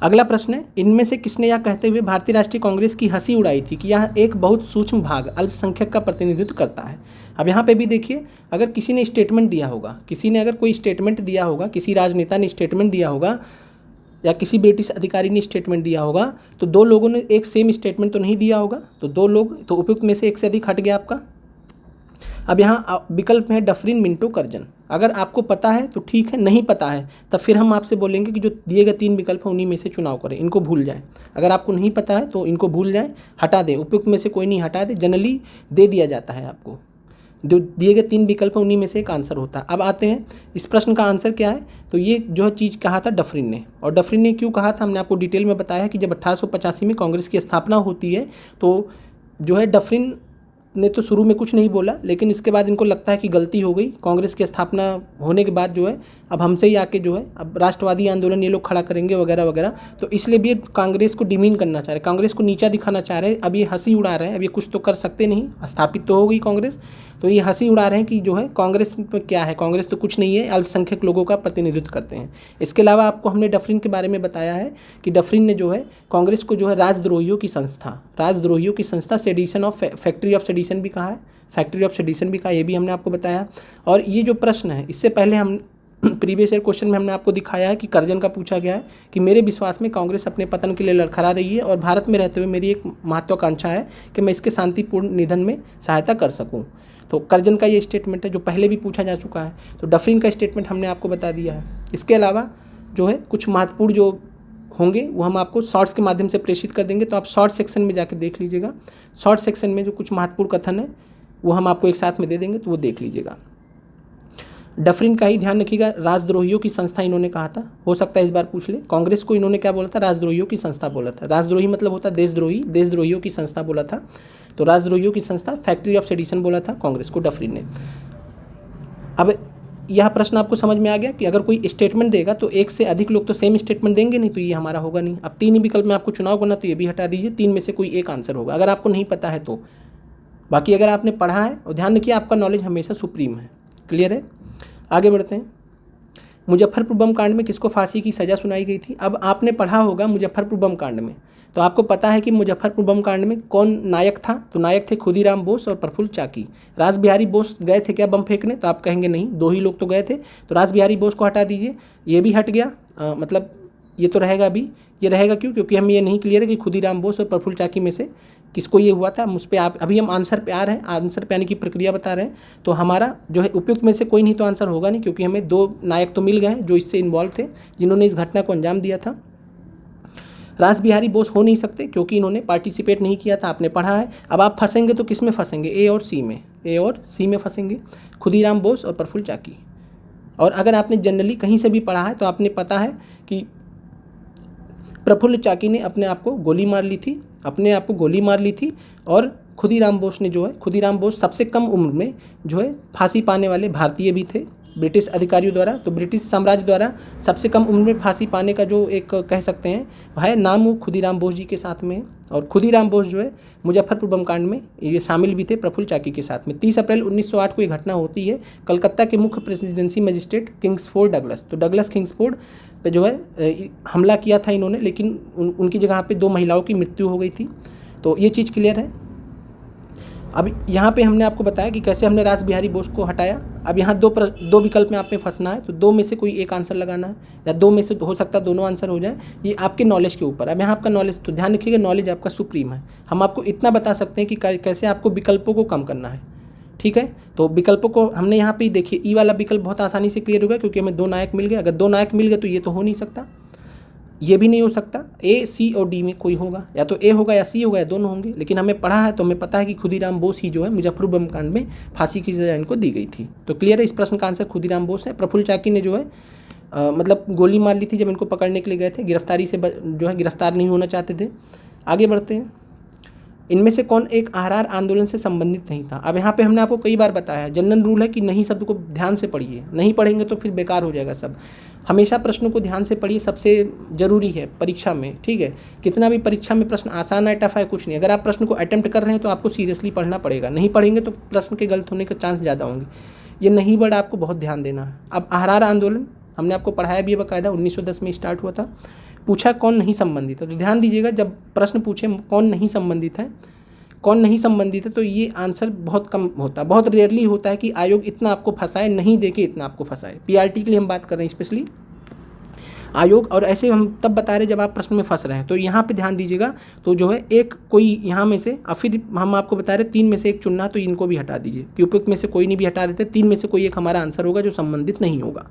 अगला प्रश्न है, इनमें से किसने यह कहते हुए भारतीय राष्ट्रीय कांग्रेस की हंसी उड़ाई थी कि यह एक बहुत सूक्ष्म भाग अल्पसंख्यक का प्रतिनिधित्व करता है। अब यहाँ पे भी देखिए, अगर किसी ने स्टेटमेंट दिया होगा, किसी ने अगर कोई स्टेटमेंट दिया होगा, किसी राजनेता ने स्टेटमेंट दिया होगा, या किसी ब्रिटिश अधिकारी ने स्टेटमेंट दिया होगा, तो दो लोगों ने एक सेम स्टेटमेंट तो नहीं दिया होगा, तो दो लोग, तो उपयुक्त में से एक से अधिक हट गया आपका। अब यहाँ विकल्प है डफरिन, मिंटो, कर्जन। अगर आपको पता है तो ठीक है, नहीं पता है तब फिर हम आपसे बोलेंगे कि जो दिए गए 3 विकल्प हैं उन्हीं में से चुनाव करें, इनको भूल जाएं। अगर आपको नहीं पता है तो इनको भूल जाएं, हटा दें, उपयुक्त में से कोई नहीं, हटा दें। जनरली दे दिया जाता है आपको, जो दिए गए 3 विकल्प हैं उन्हीं में से एक आंसर होता है। अब आते हैं इस प्रश्न का आंसर क्या है। तो ये जो है चीज़ कहा था डफरिन ने, और डफरिन ने क्यों कहा था हमने आपको डिटेल में बताया कि जब 1885 में कांग्रेस की स्थापना होती है, तो जो है डफरिन ने तो शुरू में कुछ नहीं बोला, लेकिन इसके बाद इनको लगता है कि गलती हो गई। कांग्रेस की स्थापना होने के बाद जो है अब हमसे ही आके जो है अब राष्ट्रवादी आंदोलन ये लोग खड़ा करेंगे वगैरह वगैरह, तो इसलिए भी कांग्रेस को डिमीन करना चाह रहे, कांग्रेस को नीचा दिखाना चाह रहे हैं। अब ये हंसी उड़ा रहे हैं, अब ये कुछ तो कर सकते नहीं, स्थापित तो हो गई कांग्रेस, तो ये हंसी उड़ा रहे हैं कि जो है कांग्रेस में क्या है, कांग्रेस तो कुछ नहीं है, अल्पसंख्यक लोगों का प्रतिनिधित्व करते हैं। इसके अलावा आपको हमने डफरिन के बारे में बताया है कि डफरिन ने जो है कांग्रेस को जो है राजद्रोहियों की संस्था sedition of factory of sedition भी कहा है, फैक्ट्री ऑफ सेडिशन भी कहा, ये भी हमने आपको बताया। और ये जो प्रश्न है, इससे पहले हम प्रीवियस ईयर क्वेश्चन में हमने आपको दिखाया है कि कर्जन का पूछा गया है कि मेरे विश्वास में कांग्रेस अपने पतन के लिए लड़खड़ा रही है, और भारत में रहते हुए मेरी एक महत्वाकांक्षा है कि मैं इसके शांतिपूर्ण निधन में सहायता कर सकूं। तो कर्जन का ये स्टेटमेंट है जो पहले भी पूछा जा चुका है, तो डफरिन का स्टेटमेंट हमने आपको बता दिया है। इसके अलावा जो है कुछ महत्वपूर्ण जो होंगे वो हम आपको शॉर्ट्स के माध्यम से प्रेषित कर देंगे, तो आप शॉर्ट सेक्शन में जाकर देख लीजिएगा। शॉर्ट सेक्शन में जो कुछ महत्वपूर्ण कथन है वो हम आपको एक साथ में दे देंगे, तो वो देख लीजिएगा। डफरिन का ही ध्यान रखिएगा, राजद्रोहियों की संस्था इन्होंने कहा था, हो सकता है इस बार पूछ ले। कांग्रेस को इन्होंने क्या बोला था? राजद्रोहियों की संस्था बोला था। राजद्रोही मतलब होता है देशद्रोही, देशद्रोहियों की संस्था बोला था, तो राजद्रोहियों की संस्था फैक्ट्री ऑफ सेडिशन बोला था कांग्रेस को डफरिन ने। अब यह प्रश्न आपको समझ में आ गया कि अगर कोई स्टेटमेंट देगा तो एक से अधिक लोग तो सेम स्टेटमेंट देंगे नहीं, तो ये हमारा होगा नहीं। अब 3 ही विकल्प में आपको चुनाव करना, तो ये भी हटा दीजिए, 3 में से कोई एक आंसर होगा अगर आपको नहीं पता है तो। बाकी अगर आपने पढ़ा है, और ध्यान रखिए आपका नॉलेज हमेशा सुप्रीम है। क्लियर है? आगे बढ़ते हैं। मुजफ्फरपुर बम कांड में किसको फांसी की सज़ा सुनाई गई थी? अब आपने पढ़ा होगा मुजफ्फरपुर बम कांड में, तो आपको पता है कि मुजफ्फरपुर बम कांड में कौन नायक था? तो नायक थे खुदीराम बोस और प्रफुल्ल चाकी। रास बिहारी बोस गए थे क्या बम फेंकने? तो आप कहेंगे नहीं, 2 ही लोग तो गए थे, तो रास बिहारी बोस को हटा दीजिए, ये भी हट गया। मतलब ये तो रहेगा अभी, ये रहेगा क्यों? क्योंकि हम ये नहीं क्लियर है कि खुदीराम बोस और प्रफुल्ल चाकी में से किसको ये हुआ था। मुझ पर आप अभी हम आंसर पे आ रहे हैं, आंसर पे आने की प्रक्रिया बता रहे हैं। तो हमारा जो है उपयुक्त में से कोई नहीं तो आंसर होगा नहीं, क्योंकि हमें 2 नायक तो मिल गए हैं जो इससे इन्वॉल्व थे, जिन्होंने इस घटना को अंजाम दिया था। रास बिहारी बोस हो नहीं सकते क्योंकि इन्होंने पार्टिसिपेट नहीं किया था, आपने पढ़ा है। अब आप फंसेंगे तो किस में फंसेंगे? ए और सी में, ए और सी में फंसेंगे, खुदीराम बोस और प्रफुल्ल चाकी। और अगर आपने जनरली कहीं से भी पढ़ा है तो आपने पता है कि प्रफुल्ल चाकी ने अपने आप को गोली मार ली थी, और खुदीराम बोस ने जो है, खुदीराम बोस सबसे कम उम्र में जो है फांसी पाने वाले भारतीय भी थे, ब्रिटिश अधिकारियों द्वारा। तो ब्रिटिश साम्राज्य द्वारा सबसे कम उम्र में फांसी पाने का जो एक कह सकते हैं है नाम, वो खुदीराम बोस जी के साथ में है। और खुदीराम बोस जो है मुजफ्फरपुर बम कांड में ये शामिल भी थे प्रफुल्ल चाकी के साथ में। 30 अप्रैल 1908 को ये घटना होती है। कलकत्ता के मुख्य प्रेसिडेंसी मजिस्ट्रेट किंग्सफोर्ड डगलस, तो डगलस किंग्सफोर्ड पे जो है हमला किया था इन्होंने, लेकिन उनकी जगह पे 2 महिलाओं की मृत्यु हो गई थी। तो ये चीज़ क्लियर है। अब यहाँ पे हमने आपको बताया कि कैसे हमने रास बिहारी बोस को हटाया। अब यहाँ दो विकल्प में आप में फंसना है, तो 2 में से कोई एक आंसर लगाना है, या 2 में से हो सकता है दोनों आंसर हो जाए। ये आपके नॉलेज के ऊपर। अब यहाँ आपका नॉलेज, तो ध्यान रखिएगा नॉलेज आपका सुप्रीम है। हम आपको इतना बता सकते हैं कि कैसे आपको विकल्पों को कम करना है, ठीक है। तो विकल्पों को हमने यहाँ पे देखिए, ई वाला विकल्प बहुत आसानी से क्लियर होगा क्योंकि हमें 2 नायक मिल गए। अगर 2 नायक मिल गए तो ये तो हो नहीं सकता, ये भी नहीं हो सकता। ए, सी और डी में कोई होगा, या तो ए होगा या सी होगा या दोनों होंगे। लेकिन हमें पढ़ा है तो हमें पता है कि खुदीराम बोस ही जो है मुजफ्फरपुर बम कांड में फांसी की सजा इनको दी गई थी। तो क्लियर है, इस प्रश्न का आंसर खुदीराम बोस है। प्रफुल्ल चाकी ने जो है मतलब गोली मार ली थी जब इनको पकड़ने के लिए गए थे, गिरफ्तारी से जो है गिरफ्तार नहीं होना चाहते थे। आगे बढ़ते हैं। इनमें से कौन एक अहरार आंदोलन से संबंधित नहीं था। अब यहाँ पे हमने आपको कई बार बताया है, जनरल रूल है कि नहीं शब्द को ध्यान से पढ़िए, नहीं पढ़ेंगे तो फिर बेकार हो जाएगा सब। हमेशा प्रश्नों को ध्यान से पढ़िए, सबसे ज़रूरी है परीक्षा में, ठीक है। कितना भी परीक्षा में प्रश्न आसान है टफ है कुछ नहीं, अगर आप प्रश्न को अटेम्प्ट कर रहे हैं तो आपको सीरियसली पढ़ना पड़ेगा। नहीं पढ़ेंगे तो प्रश्न के गलत होने के चांस ज़्यादा होंगे। ये नहीं वर्ड आपको बहुत ध्यान देना है। अब अहरार आंदोलन हमने आपको पढ़ाया भी है बाकायदा, 1910 में स्टार्ट हुआ था। पूछा कौन नहीं संबंधित है, तो ध्यान दीजिएगा जब प्रश्न पूछे कौन नहीं संबंधित है, कौन नहीं संबंधित है, तो ये आंसर बहुत कम होता है, बहुत रेयरली होता है कि आयोग इतना आपको फंसाए, नहीं देके इतना आपको फंसाए। पीआरटी के लिए हम बात कर रहे हैं स्पेशली आयोग, और ऐसे हम तब बता रहे जब आप प्रश्न में फंस रहे हैं। तो यहाँ पे ध्यान दीजिएगा, तो जो है एक कोई यहाँ में से, और फिर हम आपको बता रहे 3 में से एक चुनना, तो इनको भी हटा दीजिए कि उपयुक्त में से कोई नहीं भी हटा देते, 3 में से कोई एक हमारा आंसर होगा जो संबंधित नहीं होगा।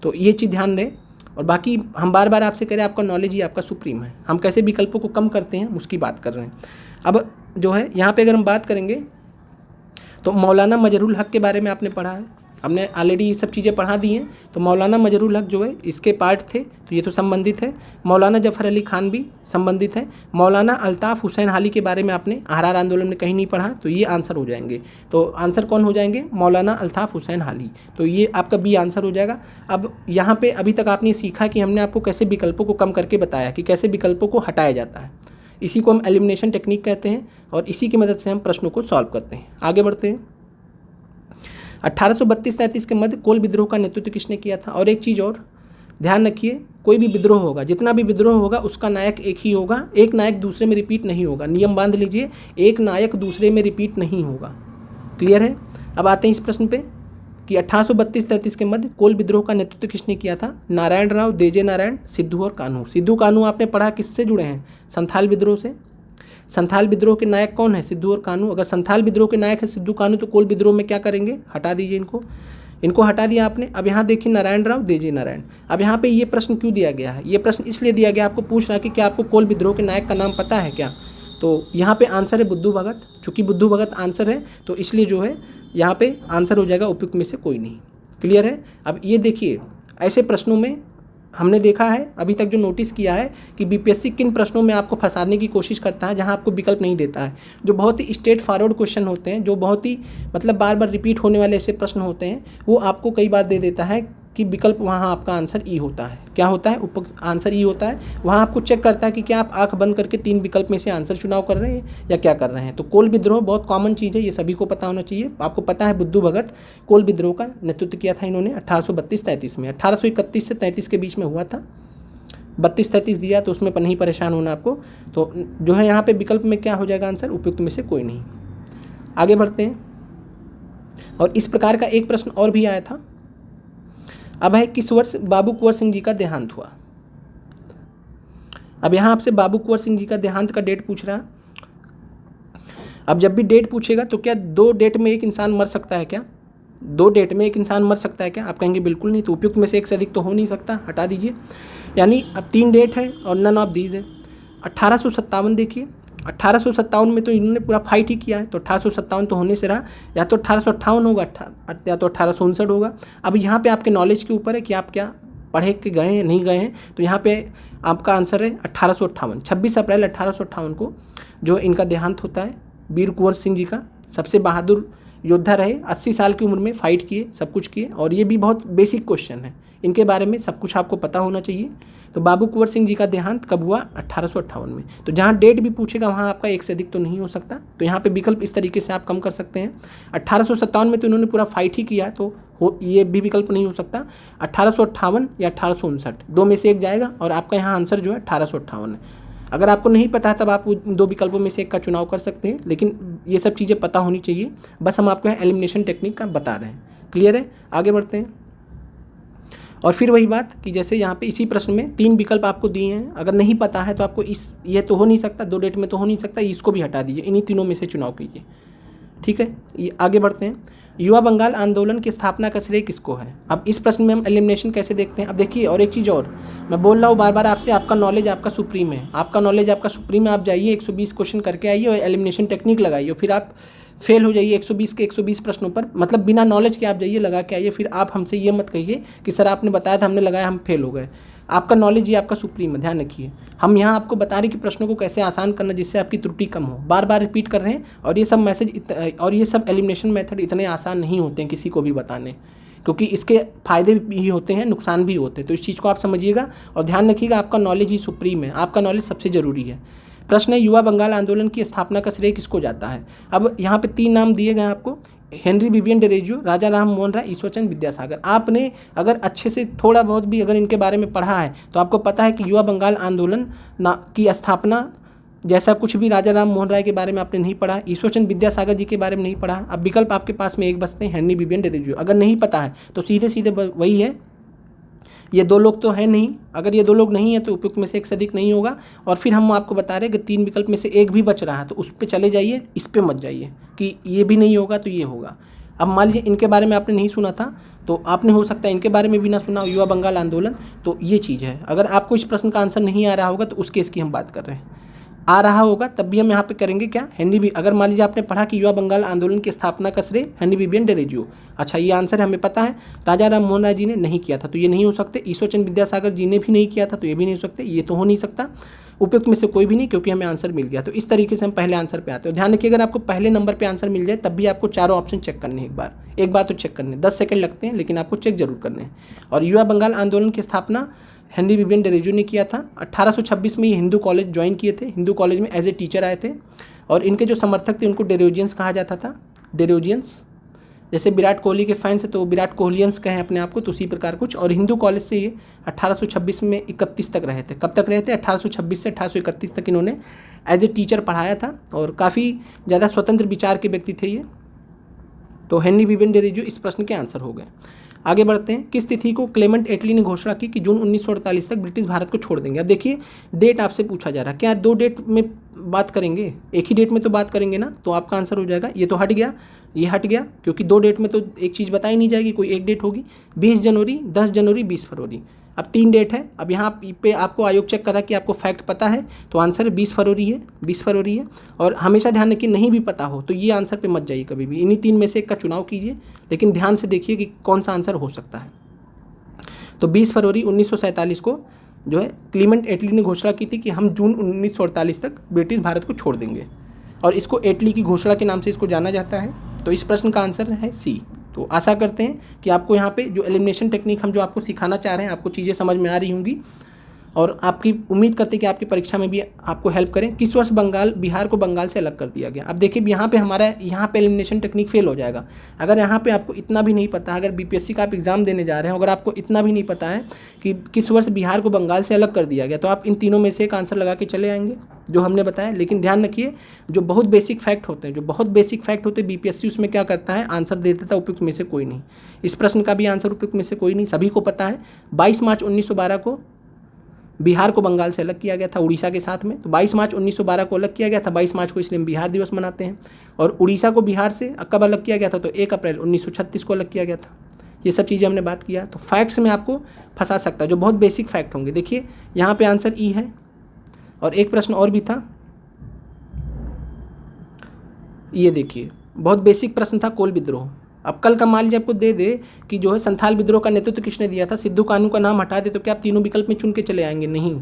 तो ये चीज़ ध्यान रहे। और बाकी हम बार बार आपसे कह रहे हैं आपका नॉलेज ही आपका सुप्रीम है। हम कैसे विकल्पों को कम करते हैं उसकी बात कर रहे हैं। अब जो है यहाँ पे अगर हम बात करेंगे तो मौलाना मजहरूल हक के बारे में आपने पढ़ा है, हमने ऑलरेडी ये सब चीज़ें पढ़ा दी हैं। तो मौलाना मजहरूल हक जो है इसके पार्ट थे, तो ये तो संबंधित है। मौलाना जफ़र अली खान भी संबंधित है। मौलाना अल्ताफ़ हुसैन हाली के बारे में आपने अहरार आंदोलन में कहीं नहीं पढ़ा, तो ये आंसर हो जाएंगे। तो आंसर कौन हो जाएंगे, मौलाना अल्ताफ़ हुसैन हाली, तो ये आपका बी आंसर हो जाएगा। अब यहाँ पर अभी तक आपने सीखा कि हमने आपको कैसे विकल्पों को कम करके बताया कि कैसे विकल्पों को हटाया जाता है। इसी को हम एलिमिनेशन टेक्निक कहते हैं, और इसी की मदद से हम प्रश्नों को सॉल्व करते हैं। आगे बढ़ते हैं। 1832-33 के मध्य कोल विद्रोह का नेतृत्व किसने किया था। और एक चीज़ और ध्यान रखिए, कोई भी विद्रोह होगा, जितना भी विद्रोह होगा उसका नायक एक ही होगा, एक नायक दूसरे में रिपीट नहीं होगा। नियम बांध लीजिए, एक नायक दूसरे में रिपीट नहीं होगा। क्लियर है। अब आते हैं इस प्रश्न पे कि 1832-33 के मध्य कोल विद्रोह का नेतृत्व किसने किया था। नारायण राव, देजे नारायण, सिद्धू और कान्हू। सिद्धू कान्हू आपने पढ़ा किससे जुड़े हैं, संथाल विद्रोह से। संथाल विद्रोह के नायक कौन है, सिद्धू और कान्हू। अगर संथाल विद्रोह के नायक है सिद्धू कान्हू, तो कोल विद्रोह में क्या करेंगे, हटा दीजिए इनको हटा दिया आपने। अब यहाँ देखिए नारायण राव, देजे नारायण। अब यहाँ पे ये प्रश्न क्यों दिया गया है, ये प्रश्न इसलिए दिया गया, आपको पूछ रहा है कि क्या आपको कोल विद्रोह के नायक का नाम पता है क्या। तो यहाँ पे आंसर है बुद्धू भगत। चूँकि बुद्धू भगत आंसर है तो इसलिए जो है यहाँ पे आंसर हो जाएगा उपयुक्त में से कोई नहीं। क्लियर है। अब ये देखिए, ऐसे प्रश्नों में हमने देखा है अभी तक जो नोटिस किया है कि बीपीएससी किन प्रश्नों में आपको फंसाने की कोशिश करता है जहां आपको विकल्प नहीं देता है। जो बहुत ही स्ट्रेट फॉरवर्ड क्वेश्चन होते हैं, जो बहुत ही मतलब बार बार रिपीट होने वाले ऐसे प्रश्न होते हैं, वो आपको कई बार दे देता है कि विकल्प वहाँ आपका आंसर ई होता है। क्या होता है, आंसर ई होता है। वहाँ आपको चेक करता है कि क्या आप आंख बंद करके 3 विकल्प में से आंसर चुनाव कर रहे हैं या क्या कर रहे हैं। तो कोल विद्रोह बहुत कॉमन चीज़ है, ये सभी को पता होना चाहिए। आपको पता है बुद्धू भगत कोल विद्रोह का नेतृत्व किया था इन्होंने 1832-33 में। 1831 से 33 के बीच में हुआ था। 32-33 दिया तो उसमें नहीं परेशान होना आपको। तो जो है यहाँ पे विकल्प में क्या हो जाएगा आंसर, उपयुक्त में से कोई नहीं। आगे बढ़ते हैं। और इस प्रकार का एक प्रश्न और भी आया था। अब है किस वर्ष बाबू कुंवर सिंह जी का देहांत हुआ। अब यहाँ आपसे बाबू कुंवर सिंह जी का देहांत का डेट पूछ रहा है। अब जब भी डेट पूछेगा तो क्या 2 डेट में एक इंसान मर सकता है क्या, 2 डेट में एक इंसान मर सकता है क्या। आप कहेंगे बिल्कुल नहीं, तो उपयुक्त में से एक से अधिक तो हो नहीं सकता, हटा दीजिए। यानी अब 3 डेट है और नन ऑफ दीज है। 1857 देखिए, 1857 में तो इन्होंने पूरा फाइट ही किया है, तो 1857 तो होने से रहा, या तो 1858 होगा या तो 1859 होगा। अब यहाँ पे आपके नॉलेज के ऊपर है कि आप क्या पढ़े के गए हैं नहीं गए हैं। तो यहाँ पे आपका आंसर है 1858। 26 अप्रैल 1858 को जो इनका देहांत होता है वीर कुंवर सिंह जी का, सबसे बहादुर योद्धा रहे, 80 साल की उम्र में फाइट किए, सब कुछ किए। और ये भी बहुत बेसिक क्वेश्चन है, इनके बारे में सब कुछ आपको पता होना चाहिए। तो बाबू कुंवर सिंह जी का देहांत कब हुआ? 1858 में। तो जहाँ डेट भी पूछेगा वहाँ आपका एक से अधिक तो नहीं हो सकता, तो यहाँ पे विकल्प इस तरीके से आप कम कर सकते हैं। 1857 में तो इन्होंने पूरा फाइट ही किया है, तो ये भी विकल्प नहीं हो सकता। 1858 या 1859, दो में से एक जाएगा, और आपका यहाँ आंसर जो है 1858 है। अगर आपको नहीं पता है तब आप दो विकल्पों में से एक का चुनाव कर सकते हैं, लेकिन ये सब चीज़ें पता होनी चाहिए। बस हम आपको यहाँ एलिमिनेशन टेक्निक का बता रहे हैं। क्लियर है? आगे बढ़ते हैं। और फिर वही बात कि जैसे यहाँ पे इसी प्रश्न में 3 विकल्प आपको दिए हैं, अगर नहीं पता है तो आपको ये तो हो नहीं सकता, 2 डेट में तो हो नहीं सकता, इसको भी हटा दीजिए, इन्हीं तीनों में से चुनाव कीजिए। ठीक है, ये आगे बढ़ते हैं। युवा बंगाल आंदोलन की स्थापना का श्रेय किसको है? अब इस प्रश्न में हम एलिमिनेशन कैसे देखते हैं? अब देखिए, और एक चीज़ और मैं बोल रहा हूँ बार बार आपसे, आपका नॉलेज आपका सुप्रीम है, आपका नॉलेज आपका सुप्रीम है। आप जाइए 120 क्वेश्चन करके आइए और एलिमिनेशन टेक्निक लगाइए, फिर आप फेल हो जाइए 120 के 120 प्रश्नों पर, मतलब बिना नॉलेज के आप जाइए लगा के आइए, फिर आप हमसे ये मत कहिए कि सर आपने बताया था हमने लगाया हम फेल हो गए। आपका नॉलेज ये आपका सुप्रीम है, ध्यान रखिए। हम यहाँ आपको बता रहे हैं कि प्रश्नों को कैसे आसान करना जिससे आपकी त्रुटि कम हो, बार बार रिपीट कर रहे हैं। और ये सब मैसेज और ये सब एलिमिनेशन मेथड इतने आसान नहीं होते हैं किसी को भी बताने, क्योंकि इसके फ़ायदे भी होते हैं, नुकसान भी होते हैं। तो इस चीज़ को आप समझिएगा और ध्यान रखिएगा, आपका नॉलेज ही सुप्रीम है, आपका नॉलेज सबसे ज़रूरी है। प्रश्न है, युवा बंगाल आंदोलन की स्थापना का श्रेय किसको जाता है? अब यहाँ पे 3 नाम दिए गए हैं आपको, हेनरी विवियन डेरेजियो, राजा राम मोहन राय, ईश्वरचंद विद्यासागर। आपने अगर अच्छे से थोड़ा बहुत भी अगर इनके बारे में पढ़ा है तो आपको पता है कि युवा बंगाल आंदोलन की स्थापना जैसा कुछ भी राजा राम मोहन राय के बारे में आपने नहीं पढ़ा, ईश्वरचंद विद्यासागर जी के बारे में नहीं पढ़ा। अब विकल्प आपके पास में एक बचते हैं, हेनरी विवियन डेरेजियो। अगर नहीं पता है तो सीधे सीधे वही है, ये 2 लोग तो हैं नहीं, अगर ये 2 लोग नहीं है तो उपयुक्त में से एक से अधिक नहीं होगा। और फिर हम आपको बता रहे हैं कि 3 विकल्प में से एक भी बच रहा है तो उस पर चले जाइए, इस पर मत जाइए कि ये भी नहीं होगा तो ये होगा। अब मान लीजिए इनके बारे में आपने नहीं सुना था तो आपने हो सकता है इनके बारे में भी ना सुना, युवा बंगाल आंदोलन। तो ये चीज़ है, अगर आपको इस प्रश्न का आंसर नहीं आ रहा होगा तो उस केस की हम बात कर रहे हैं। आ रहा होगा तब भी हम यहाँ पे करेंगे क्या, हेनरी भी। अगर मान लीजिए आपने पढ़ा कि युवा बंगाल आंदोलन की स्थापना का श्रेय हेनरी विवियन डेरेजियो, अच्छा ये आंसर हमें पता है, राजा राम मोहन राय जी ने नहीं किया था तो ये नहीं हो सकते, ईश्वरचंद विद्यासागर जी ने भी नहीं किया था तो ये भी नहीं हो सकते, ये तो हो नहीं सकता, उपयुक्त में से कोई भी नहीं, क्योंकि हमें आंसर मिल गया। तो इस तरीके से हम पहले आंसर पे आते हैं। ध्यान रखिए, अगर आपको पहले नंबर पे आंसर मिल जाए तब भी आपको चारों ऑप्शन चेक करने हैं, एक बार तो चेक करने, 10 सेकंड लगते हैं लेकिन आपको चेक जरूर करने हैं। और युवा बंगाल आंदोलन की स्थापना हेनरी विवियन डेरेजियो ने किया था। 1826 में ये हिंदू कॉलेज ज्वाइन किए थे, हिंदू कॉलेज में एज ए टीचर आए थे। और इनके जो समर्थक थे उनको डेरोजियंस कहा जाता था, डेरोजियंस। जैसे विराट कोहली के फैंस है तो विराट कोहलियंस कहें अपने आप को, तो उसी प्रकार कुछ। और हिंदू कॉलेज से ये 1826 में 31 तक रहे थे। कब तक रहे थे? 1826 से 1831 तक इन्होंने एज ए टीचर पढ़ाया था और काफ़ी ज़्यादा स्वतंत्र विचार के व्यक्ति थे ये। तो हेनरी विवियन डेरेजियो इस प्रश्न के आंसर हो गए। आगे बढ़ते हैं। किस तिथि को क्लेमेंट एटली ने घोषणा की कि जून 1948 तक ब्रिटिश भारत को छोड़ देंगे? अब देखिए, डेट आपसे पूछा जा रहा है, क्या 2 डेट में बात करेंगे? एक ही डेट में तो बात करेंगे ना, तो आपका आंसर हो जाएगा। ये तो हट गया, ये हट गया, क्योंकि 2 डेट में तो एक चीज़ बताई नहीं जाएगी, कोई एक डेट होगी। 20 जनवरी, 10 जनवरी, 20 फरवरी। अब 3 डेट है। अब यहाँ पे आपको आयोग चेक करा कि आपको फैक्ट पता है, तो आंसर 20 फरवरी है, 20 फरवरी है। और हमेशा ध्यान रखिए, नहीं भी पता हो तो ये आंसर पे मत जाइए कभी भी, इन्हीं 3 में से एक का चुनाव कीजिए, लेकिन ध्यान से देखिए कि कौन सा आंसर हो सकता है। तो 20 फरवरी 1947 को जो है क्लीमेंट एटली ने घोषणा की थी कि हम जून 1948 तक ब्रिटिश भारत को छोड़ देंगे, और इसको एटली की घोषणा के नाम से इसको जाना जाता है। तो इस प्रश्न का आंसर है सी। तो आशा करते हैं कि आपको यहाँ पे जो एलिमिनेशन टेक्निक हम जो आपको सिखाना चाह रहे हैं, आपको चीज़ें समझ में आ रही होंगी, और आपकी उम्मीद करते हैं कि आपकी परीक्षा में भी आपको हेल्प करें। किस वर्ष बिहार को बंगाल से अलग कर दिया गया? अब देखिए, यहाँ पे हमारा एलिमिनेशन टेक्निक फेल हो जाएगा। अगर यहाँ पे आपको इतना भी नहीं पता, अगर बीपीएससी का आप एग्ज़ाम देने जा रहे हैं, अगर आपको इतना भी नहीं पता है कि किस वर्ष बिहार को बंगाल से अलग कर दिया गया, तो आप इन तीनों में से एक आंसर लगा के चले आएंगे जो हमने बताया। लेकिन ध्यान रखिए, जो बहुत बेसिक फैक्ट होते हैं, बीपीएससी उसमें क्या करता है, आंसर दे देता है उपयुक्त में से कोई नहीं। इस प्रश्न का भी आंसर उपयुक्त में से कोई नहीं, सभी को पता है। 22 मार्च 1912 को बिहार को बंगाल से अलग किया गया था, उड़ीसा के साथ में। तो 22 मार्च 1912 को अलग किया गया था। 22 मार्च को इसलिए हम बिहार दिवस मनाते हैं। और उड़ीसा को बिहार से कब अलग किया गया था? तो 1 अप्रैल 1936 को अलग किया गया था। ये सब चीज़ें हमने बात किया। तो फैक्ट्स में आपको फंसा सकता है, जो बहुत बेसिक फैक्ट होंगे। देखिए, यहाँ पे आंसर ई है। और एक प्रश्न और भी था, ये देखिए, बहुत बेसिक प्रश्न था, कोल विद्रोह। अब कल का मान लीजिए आपको दे दे कि जो है संथाल विद्रोह का नेतृत्व किसने दिया था, सिद्धू कान्हू का नाम हटा दे, तो क्या आप तीनों विकल्प में चुन के चले आएंगे? नहीं,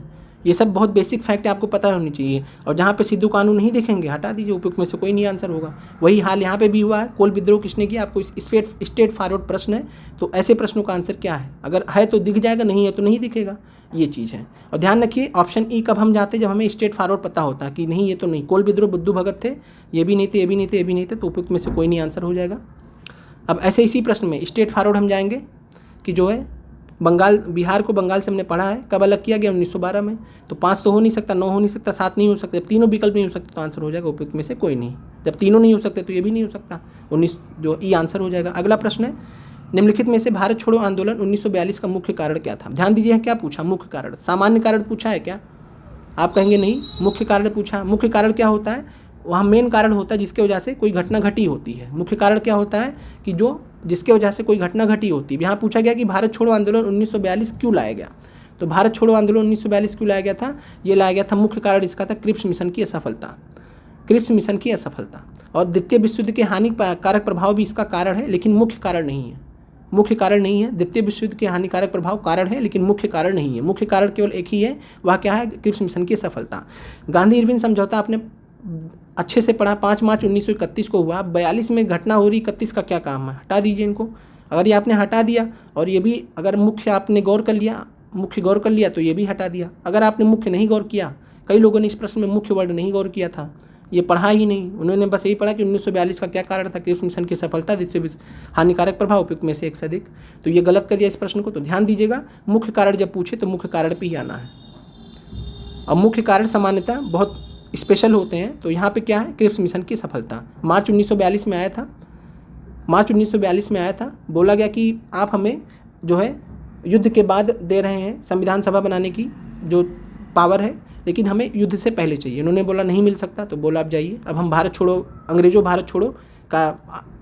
ये सब बहुत बेसिक फैक्ट आपको पता होनी चाहिए। और जहाँ पे सिद्धू कानून नहीं दिखेंगे हटा दीजिए, उपयुक्त में से कोई नहीं आंसर होगा। वही हाल यहाँ पे भी हुआ है। कोल विद्रोह किसने किया, आपको स्टेट फॉरवर्ड प्रश्न है, तो ऐसे प्रश्नों का आंसर क्या है, अगर है तो दिख जाएगा, नहीं है तो नहीं दिखेगा, ये चीज़ है। और ध्यान रखिए ऑप्शन ई कब हम जाते हैं, जब हमें स्टेट फॉरवर्ड पता होता है कि नहीं ये तो नहीं, कोल विद्रोह बुद्धू भगत थे, ये भी नहीं थे, ये भी नहीं थे, ये भी नहीं थे, तो उपयुक्त में से कोई नहीं आंसर हो जाएगा। अब ऐसे इसी प्रश्न में स्टेट फॉरवर्ड हम जाएंगे कि जो है बंगाल, बिहार को बंगाल से हमने पढ़ा है, कब अलग किया गया 1912 में, तो 5 तो हो नहीं सकता, 9 हो नहीं सकता, 7 नहीं हो सकता, जब तीनों विकल्प नहीं हो सकते तो आंसर हो जाएगा उपयुक्त में से कोई नहीं। जब तीनों नहीं हो सकते तो ये भी नहीं हो सकता, 19 जो ई आंसर हो जाएगा। अगला प्रश्न है, निम्नलिखित में से भारत छोड़ो आंदोलन 1942 का मुख्य कारण क्या था। ध्यान दीजिए क्या पूछा, मुख्य कारण। सामान्य कारण पूछा है क्या, आप कहेंगे नहीं, मुख्य कारण पूछा। मुख्य कारण क्या होता है, वहाँ मेन कारण होता है जिसके वजह से कोई घटना घटी होती है। मुख्य कारण क्या होता है कि जो जिसके वजह से कोई घटना घटी होती है। यहाँ पूछा गया कि भारत छोड़ो आंदोलन 1942 क्यों लाया गया, तो भारत छोड़ो आंदोलन 1942 क्यों लाया गया था, ये लाया गया था, मुख्य कारण इसका था क्रिप्स मिशन की असफलता, क्रिप्स मिशन की असफलता। और द्वितीय विश्व युद्ध के हानिकारक प्रभाव भी इसका कारण है, लेकिन मुख्य कारण नहीं है, मुख्य कारण नहीं है। द्वितीय विश्व युद्ध के हानिकारक प्रभाव कारण है, लेकिन मुख्य कारण नहीं है। मुख्य कारण केवल एक ही है, वह क्या है, क्रिप्स मिशन की सफलता। गांधी इरविन समझौता आपने अच्छे से पढ़ा, 5 मार्च 1931 को हुआ। 42 में घटना हो रही, 31 का क्या काम है, हटा दीजिए इनको। अगर ये आपने हटा दिया और ये भी अगर मुख्य आपने गौर कर लिया, मुख्य गौर कर लिया तो ये भी हटा दिया। अगर आपने मुख्य नहीं गौर किया, कई लोगों ने इस प्रश्न में मुख्य वर्ड नहीं गौर किया था, ये पढ़ा ही नहीं, उन्होंने बस यही पढ़ा कि 1942 का क्या कारण था, क्रिप्स मिशन की सफलता, जिससे हानिकारक प्रभाव उपयुक्त में से एक से अधिक, तो ये गलत कर दिया इस प्रश्न को। तो ध्यान दीजिएगा, मुख्य कारण जब पूछे तो मुख्य कारण पे ही आना है। और मुख्य कारण सामान्यतः बहुत स्पेशल होते हैं, तो यहाँ पे क्या है, क्रिप्स मिशन की सफलता। मार्च 1942 में आया था, मार्च 1942 में आया था, बोला गया कि आप हमें जो है युद्ध के बाद दे रहे हैं संविधान सभा बनाने की जो पावर है, लेकिन हमें युद्ध से पहले चाहिए। उन्होंने बोला नहीं मिल सकता, तो बोला आप जाइए, अब हम भारत छोड़ो, अंग्रेजों भारत छोड़ो का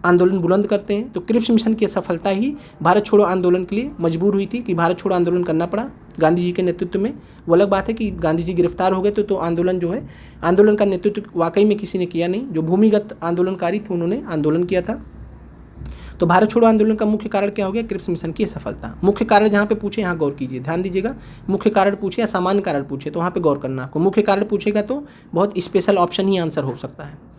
आंदोलन बुलंद करते हैं। तो क्रिप्स मिशन की सफलता ही भारत छोड़ो आंदोलन के लिए मजबूर हुई थी कि भारत छोड़ो आंदोलन करना पड़ा गांधी जी के नेतृत्व में। वो अलग बात है कि गांधी जी गिरफ्तार हो गए तो आंदोलन जो है, आंदोलन का नेतृत्व वाकई में किसी ने किया नहीं, जो भूमिगत आंदोलनकारी थे उन्होंने आंदोलन किया था। तो भारत छोड़ो आंदोलन का मुख्य कारण क्या हो गया, क्रिप्स मिशन की सफलता। मुख्य कारण जहाँ पे पूछे यहाँ गौर कीजिए, ध्यान दीजिएगा, मुख्य कारण पूछे या सामान्य कारण पूछे तो वहाँ पे गौर करना आपको। मुख्य कारण पूछेगा तो बहुत स्पेशल ऑप्शन ही आंसर हो सकता है।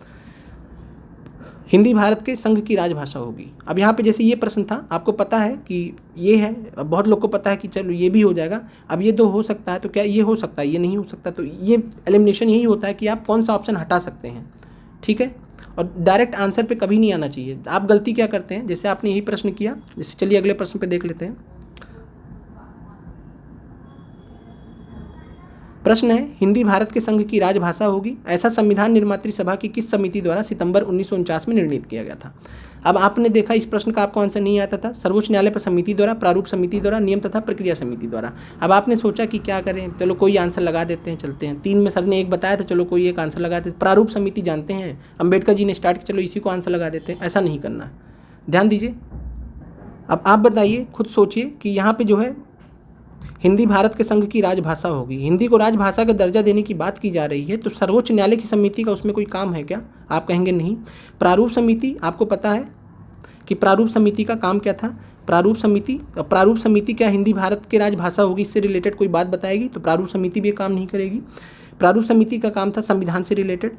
हिंदी भारत के संघ की राजभाषा होगी। अब यहाँ पे जैसे ये प्रश्न था, आपको पता है कि ये है, बहुत लोग को पता है कि चलो ये भी हो जाएगा, अब ये 2 हो सकता है, तो क्या ये हो सकता है, ये नहीं हो सकता, तो ये एलिमिनेशन यही होता है कि आप कौन सा ऑप्शन हटा सकते हैं, ठीक है। और डायरेक्ट आंसर पे कभी नहीं आना चाहिए। आप गलती क्या करते हैं, जैसे आपने यही प्रश्न किया, जैसे चलिए अगले प्रश्न पे देख लेते हैं। प्रश्न है, हिंदी भारत के संघ की राजभाषा होगी, ऐसा संविधान निर्मात्री सभा की किस समिति द्वारा सितंबर 1949 में निर्णीत किया गया था। अब आपने देखा इस प्रश्न का आपको आंसर नहीं आता था, सर्वोच्च न्यायालय पर समिति द्वारा, प्रारूप समिति द्वारा, नियम तथा प्रक्रिया समिति द्वारा। अब आपने सोचा कि क्या करें, चलो कोई आंसर लगा देते हैं, चलते हैं। 3 में सर ने एक बताया था, चलो कोई एक आंसर लगा देते। प्रारूप समिति जानते हैं, अम्बेडकर जी ने स्टार्ट किया, चलो इसी को आंसर लगा देते हैं, ऐसा नहीं करना है। ध्यान दीजिए, अब आप बताइए, खुद सोचिए कि यहाँ पे जो है हिंदी भारत के संघ की राजभाषा होगी, हिंदी को राजभाषा का दर्जा देने की बात की जा रही है, तो सर्वोच्च न्यायालय की समिति का उसमें कोई काम है क्या, आप कहेंगे नहीं। प्रारूप समिति, आपको पता है कि प्रारूप समिति का काम क्या था। प्रारूप समिति क्या हिंदी भारत के राजभाषा होगी, इससे रिलेटेड कोई बात बताएगी, तो प्रारूप समिति भी काम नहीं करेगी। प्रारूप समिति का काम था संविधान से रिलेटेड,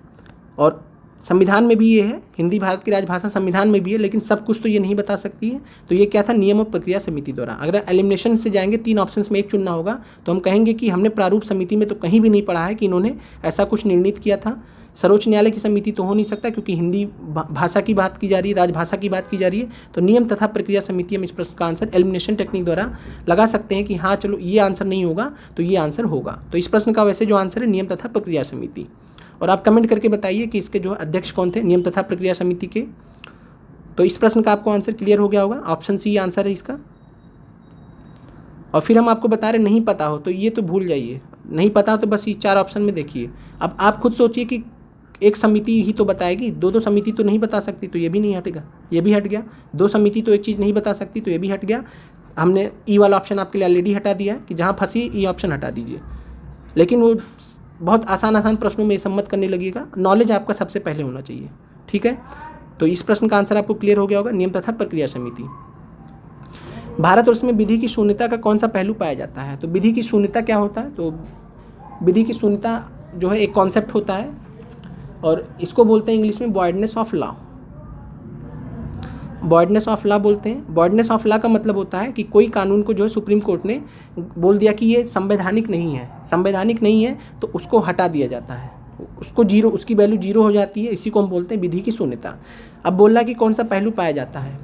और संविधान में भी ये है, हिंदी भारत की राजभाषा संविधान में भी है, लेकिन सब कुछ तो ये नहीं बता सकती है। तो ये क्या था, नियम और प्रक्रिया समिति द्वारा। अगर एलिमिनेशन से जाएंगे, 3 ऑप्शंस में एक चुनना होगा, तो हम कहेंगे कि हमने प्रारूप समिति में तो कहीं भी नहीं पढ़ा है कि इन्होंने ऐसा कुछ निर्णित किया था। सर्वोच्च न्यायालय की समिति तो हो नहीं सकता, क्योंकि हिंदी भाषा की बात की जा रही है, राजभाषा की बात की जा रही है। तो नियम तथा प्रक्रिया समिति, हम इस प्रश्न का आंसर एलिमिनेशन टेक्निक द्वारा लगा सकते हैं कि हाँ चलो ये आंसर नहीं होगा तो ये आंसर होगा। तो इस प्रश्न का वैसे जो आंसर है नियम तथा प्रक्रिया समिति। और आप कमेंट करके बताइए कि इसके जो अध्यक्ष कौन थे नियम तथा प्रक्रिया समिति के। तो इस प्रश्न का आपको आंसर क्लियर हो गया होगा, ऑप्शन सी आंसर है इसका। और फिर हम आपको बता रहे नहीं पता हो तो ये तो भूल जाइए, नहीं पता हो तो बस ये 4 ऑप्शन में देखिए। अब आप खुद सोचिए कि एक समिति ही तो बताएगी, 2 समिति तो नहीं बता सकती, तो ये भी नहीं हटेगा, ये भी हट गया। 2 समिति तो एक चीज़ नहीं बता सकती, तो ये भी हट गया। हमने ई वाला ऑप्शन आपके लिए ऑलरेडी हटा दिया है कि जहाँ फंसी ई ऑप्शन हटा दीजिए। लेकिन वो बहुत आसान प्रश्नों में सम्मत करने लगेगा, नॉलेज आपका सबसे पहले होना चाहिए, ठीक है। तो इस प्रश्न का आंसर आपको क्लियर हो गया होगा, नियम तथा प्रक्रिया समिति। भारत और उसमें विधि की शून्यता का कौन सा पहलू पाया जाता है। तो विधि की शून्यता क्या होता है, तो विधि की शून्यता जो है एक कॉन्सेप्ट होता है और इसको बोलते हैं इंग्लिश में वॉइडनेस ऑफ लॉ। वॉइडनेस ऑफ लॉ बोलते हैं। वॉइडनेस ऑफ लॉ का मतलब होता है कि कोई कानून को जो है सुप्रीम कोर्ट ने बोल दिया कि ये संवैधानिक नहीं है, संवैधानिक नहीं है तो उसको हटा दिया जाता है, उसको जीरो, उसकी वैल्यू जीरो हो जाती है। इसी को हम बोलते हैं विधि की शून्यता। अब बोल रहा है कि कौन सा पहलू पाया जाता है।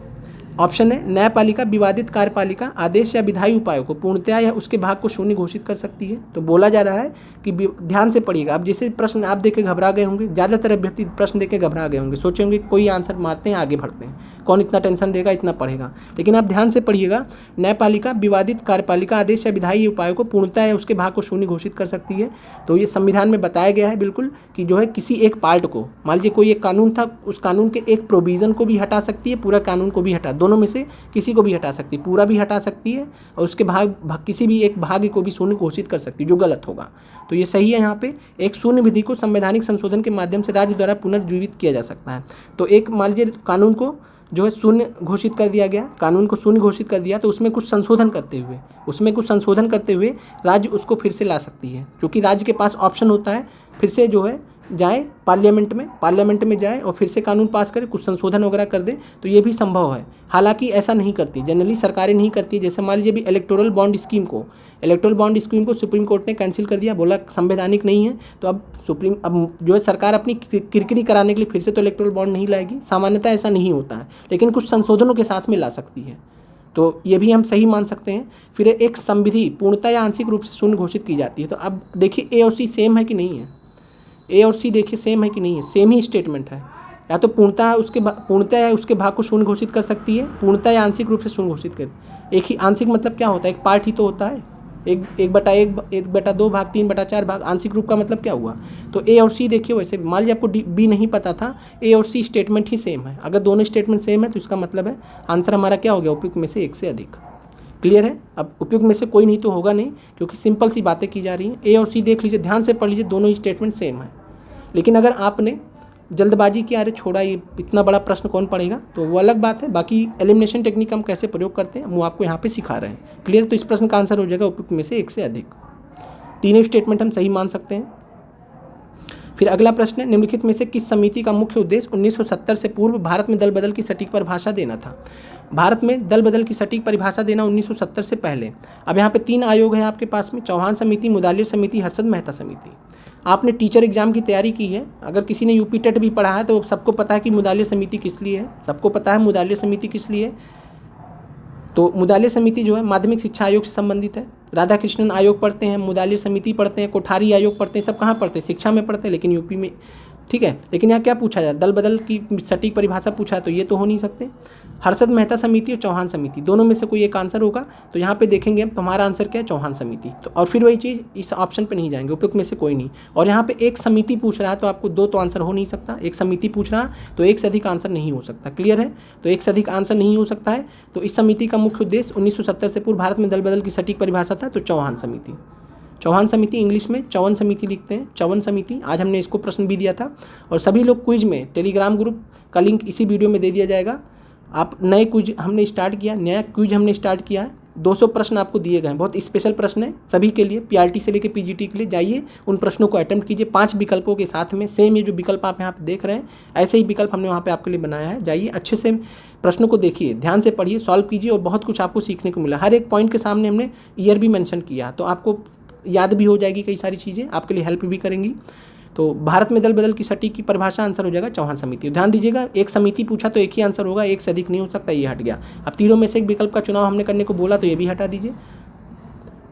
ऑप्शन है न्यायपालिका विवादित कार्यपालिका आदेश या विधायी उपायों को पूर्णतया या उसके भाग को शून्य घोषित कर सकती है। तो बोला जा रहा है कि ध्यान से पढ़िएगा। अब जैसे प्रश्न आप देख के घबरा गए होंगे, ज़्यादातर अभ्यर्थी प्रश्न देख के घबरा गए होंगे, सोचे होंगे कोई आंसर मारते हैं आगे बढ़ते हैं, कौन इतना टेंशन देगा, इतना पढ़ेगा। लेकिन आप ध्यान से पढ़िएगा, न्यायपालिका विवादित कार्यपालिका आदेश या विधायी उपायों को पूर्णतया या उसके भाग को शून्य घोषित कर सकती है। तो ये संविधान में बताया गया है बिल्कुल कि जो है किसी एक पार्ट को, मान लीजिए कोई एक कानून था, उस कानून के एक प्रोविज़न को भी हटा सकती है, पूरा कानून को भी हटा, दोनों में से किसी को भी हटा सकती है, पूरा भी हटा सकती है और उसके भाग किसी भी एक भाग को भी शून्य घोषित कर सकती है, जो गलत होगा। तो ये सही है। यहाँ पे एक शून्य विधि को संवैधानिक संशोधन के माध्यम से राज्य द्वारा पुनर्जीवित किया जा सकता है। तो एक मान लीजिए कानून को जो है शून्य घोषित कर दिया गया, कानून को शून्य घोषित कर दिया, तो उसमें कुछ संशोधन करते हुए राज्य उसको फिर से ला सकती है, क्योंकि राज्य के पास ऑप्शन होता है फिर से जो है जाए पार्लियामेंट में जाए और फिर से कानून पास करे, कुछ संशोधन वगैरह कर दे, तो ये भी संभव है। हालांकि ऐसा नहीं करती, जनरली सरकारें नहीं करती। जैसे मान लीजिए भी इलेक्टोरल बॉन्ड स्कीम को सुप्रीम कोर्ट ने कैंसिल कर दिया, बोला संवैधानिक नहीं है। तो अब जो है सरकार अपनी किरकिरी कराने के लिए फिर से तो इलेक्टोरल बॉन्ड नहीं लाएगी, सामान्यतः ऐसा नहीं होता है, लेकिन कुछ संशोधनों के साथ में ला सकती है। तो ये भी हम सही मान सकते हैं। फिर एक संविधि पूर्णतः या आंशिक रूप से शून्य घोषित की जाती है। तो अब देखिए ए और सी सेम है कि नहीं है, ए और सी देखिए सेम है कि नहीं है, सेम ही स्टेटमेंट है। या तो पूर्णतः या उसके भाग को शून्य घोषित कर सकती है, पूर्णतः या आंशिक रूप से शून्य घोषित कर। एक ही आंशिक मतलब क्या होता है, एक पार्ट ही तो होता है, एक बटा दो भाग, 3/4 भाग। आंशिक रूप का मतलब क्या हुआ। तो ए और सी देखिए, वैसे मान लीजिए आपको बी नहीं पता था, ए और सी स्टेटमेंट ही सेम है। अगर दोनों स्टेटमेंट सेम है तो इसका मतलब है आंसर हमारा क्या हो गया, उपयुक्त में से एक से अधिक। क्लियर है। अब उपयुक्त में से कोई नहीं तो होगा नहीं, क्योंकि सिंपल सी बातें की जा रही हैं। ए और सी देख लीजिए, ध्यान से पढ़ लीजिए, दोनों ही स्टेटमेंट सेम है। लेकिन अगर आपने जल्दबाजी की, अरे छोड़ा ये इतना बड़ा प्रश्न कौन पढ़ेगा, तो वो अलग बात है। बाकी एलिमिनेशन टेक्निक हम कैसे प्रयोग करते हैं वो आपको यहाँ पे सिखा रहे हैं। क्लियर। तो इस प्रश्न का आंसर हो जाएगा उपयुक्त में से एक से अधिक। तीनों स्टेटमेंट हम सही मान सकते हैं। फिर अगला प्रश्न है, निम्नलिखित में से किस समिति का मुख्य उद्देश्य 1970 से पूर्व भारत में दल बदल की सटीक परिभाषा देना था। भारत में दल बदल की सटीक परिभाषा देना 1970 से पहले। अब यहाँ पे 3 आयोग हैं आपके पास में, चौहान समिति, मुदालिर समिति, हर्षद मेहता समिति। आपने टीचर एग्जाम की तैयारी की है, अगर किसी ने यूपी टेट भी पढ़ा है तो सबको पता है कि मुदालिर समिति किस लिए है, सबको पता है मुदालिर समिति किस लिए है। तो मुदालिर समिति जो है माध्यमिक शिक्षा आयोग से संबंधित है। राधा कृष्णन आयोग पढ़ते हैं, मुदालिर समिति पढ़ते हैं, कोठारी आयोग पढ़ते हैं, सब कहाँ पढ़ते हैं, शिक्षा में पढ़ते हैं, लेकिन यूपी में। ठीक है। लेकिन यहाँ क्या पूछा जाए, दल बदल की सटीक परिभाषा पूछा, तो ये तो हो नहीं सकते। हर्षद मेहता समिति और चौहान समिति, दोनों में से कोई एक आंसर होगा। तो यहाँ पे देखेंगे हम, हमारा आंसर क्या है, चौहान समिति। तो और फिर वही चीज़, इस ऑप्शन पे नहीं जाएंगे, उपयुक्त में से कोई नहीं। और यहाँ पे एक समिति पूछ रहा है तो आपको 2 तो आंसर हो नहीं सकता, एक समिति पूछ रहा तो एक से अधिक आंसर नहीं हो सकता। क्लियर है। तो एक से अधिक आंसर नहीं हो सकता है। तो इस समिति का मुख्य उद्देश्य 1970 से पूर्व भारत में दल बदल की सटीक परिभाषा था, तो चौहान समिति। चौहान समिति इंग्लिश में चौवन समिति लिखते हैं, चौवन समिति। आज हमने इसको प्रश्न भी दिया था और सभी लोग क्विज में, टेलीग्राम ग्रुप का लिंक इसी वीडियो में दे दिया जाएगा। आप नए क्विज हमने स्टार्ट किया, नया क्विज हमने स्टार्ट किया है। 200 प्रश्न आपको दिए गए हैं, बहुत स्पेशल प्रश्न है सभी के लिए, पीआरटी से लेकर पीजीटी के लिए। जाइए उन प्रश्नों को अटेम्प्ट कीजिए 5 विकल्पों के साथ में। सेम ये जो विकल्प आप यहाँ पे देख रहे हैं, ऐसे ही विकल्प हमने वहाँ पे आपके लिए बनाया है। जाइए अच्छे से प्रश्नों को देखिए, ध्यान से पढ़िए, सॉल्व कीजिए और बहुत कुछ आपको सीखने को मिला। हर एक पॉइंट के सामने हमने ईयर भी मेंशन किया, तो आपको याद भी हो जाएगी, कई सारी चीज़ें आपके लिए हेल्प भी करेंगी। तो भारत में दल बदल की सटीक की परिभाषा आंसर हो जाएगा चौहान समिति। ध्यान दीजिएगा, एक समिति पूछा तो एक ही आंसर होगा, एक से अधिक नहीं हो सकता, ये हट गया। अब तीनों में से एक विकल्प का चुनाव हमने करने को बोला, तो ये भी हटा दीजिए।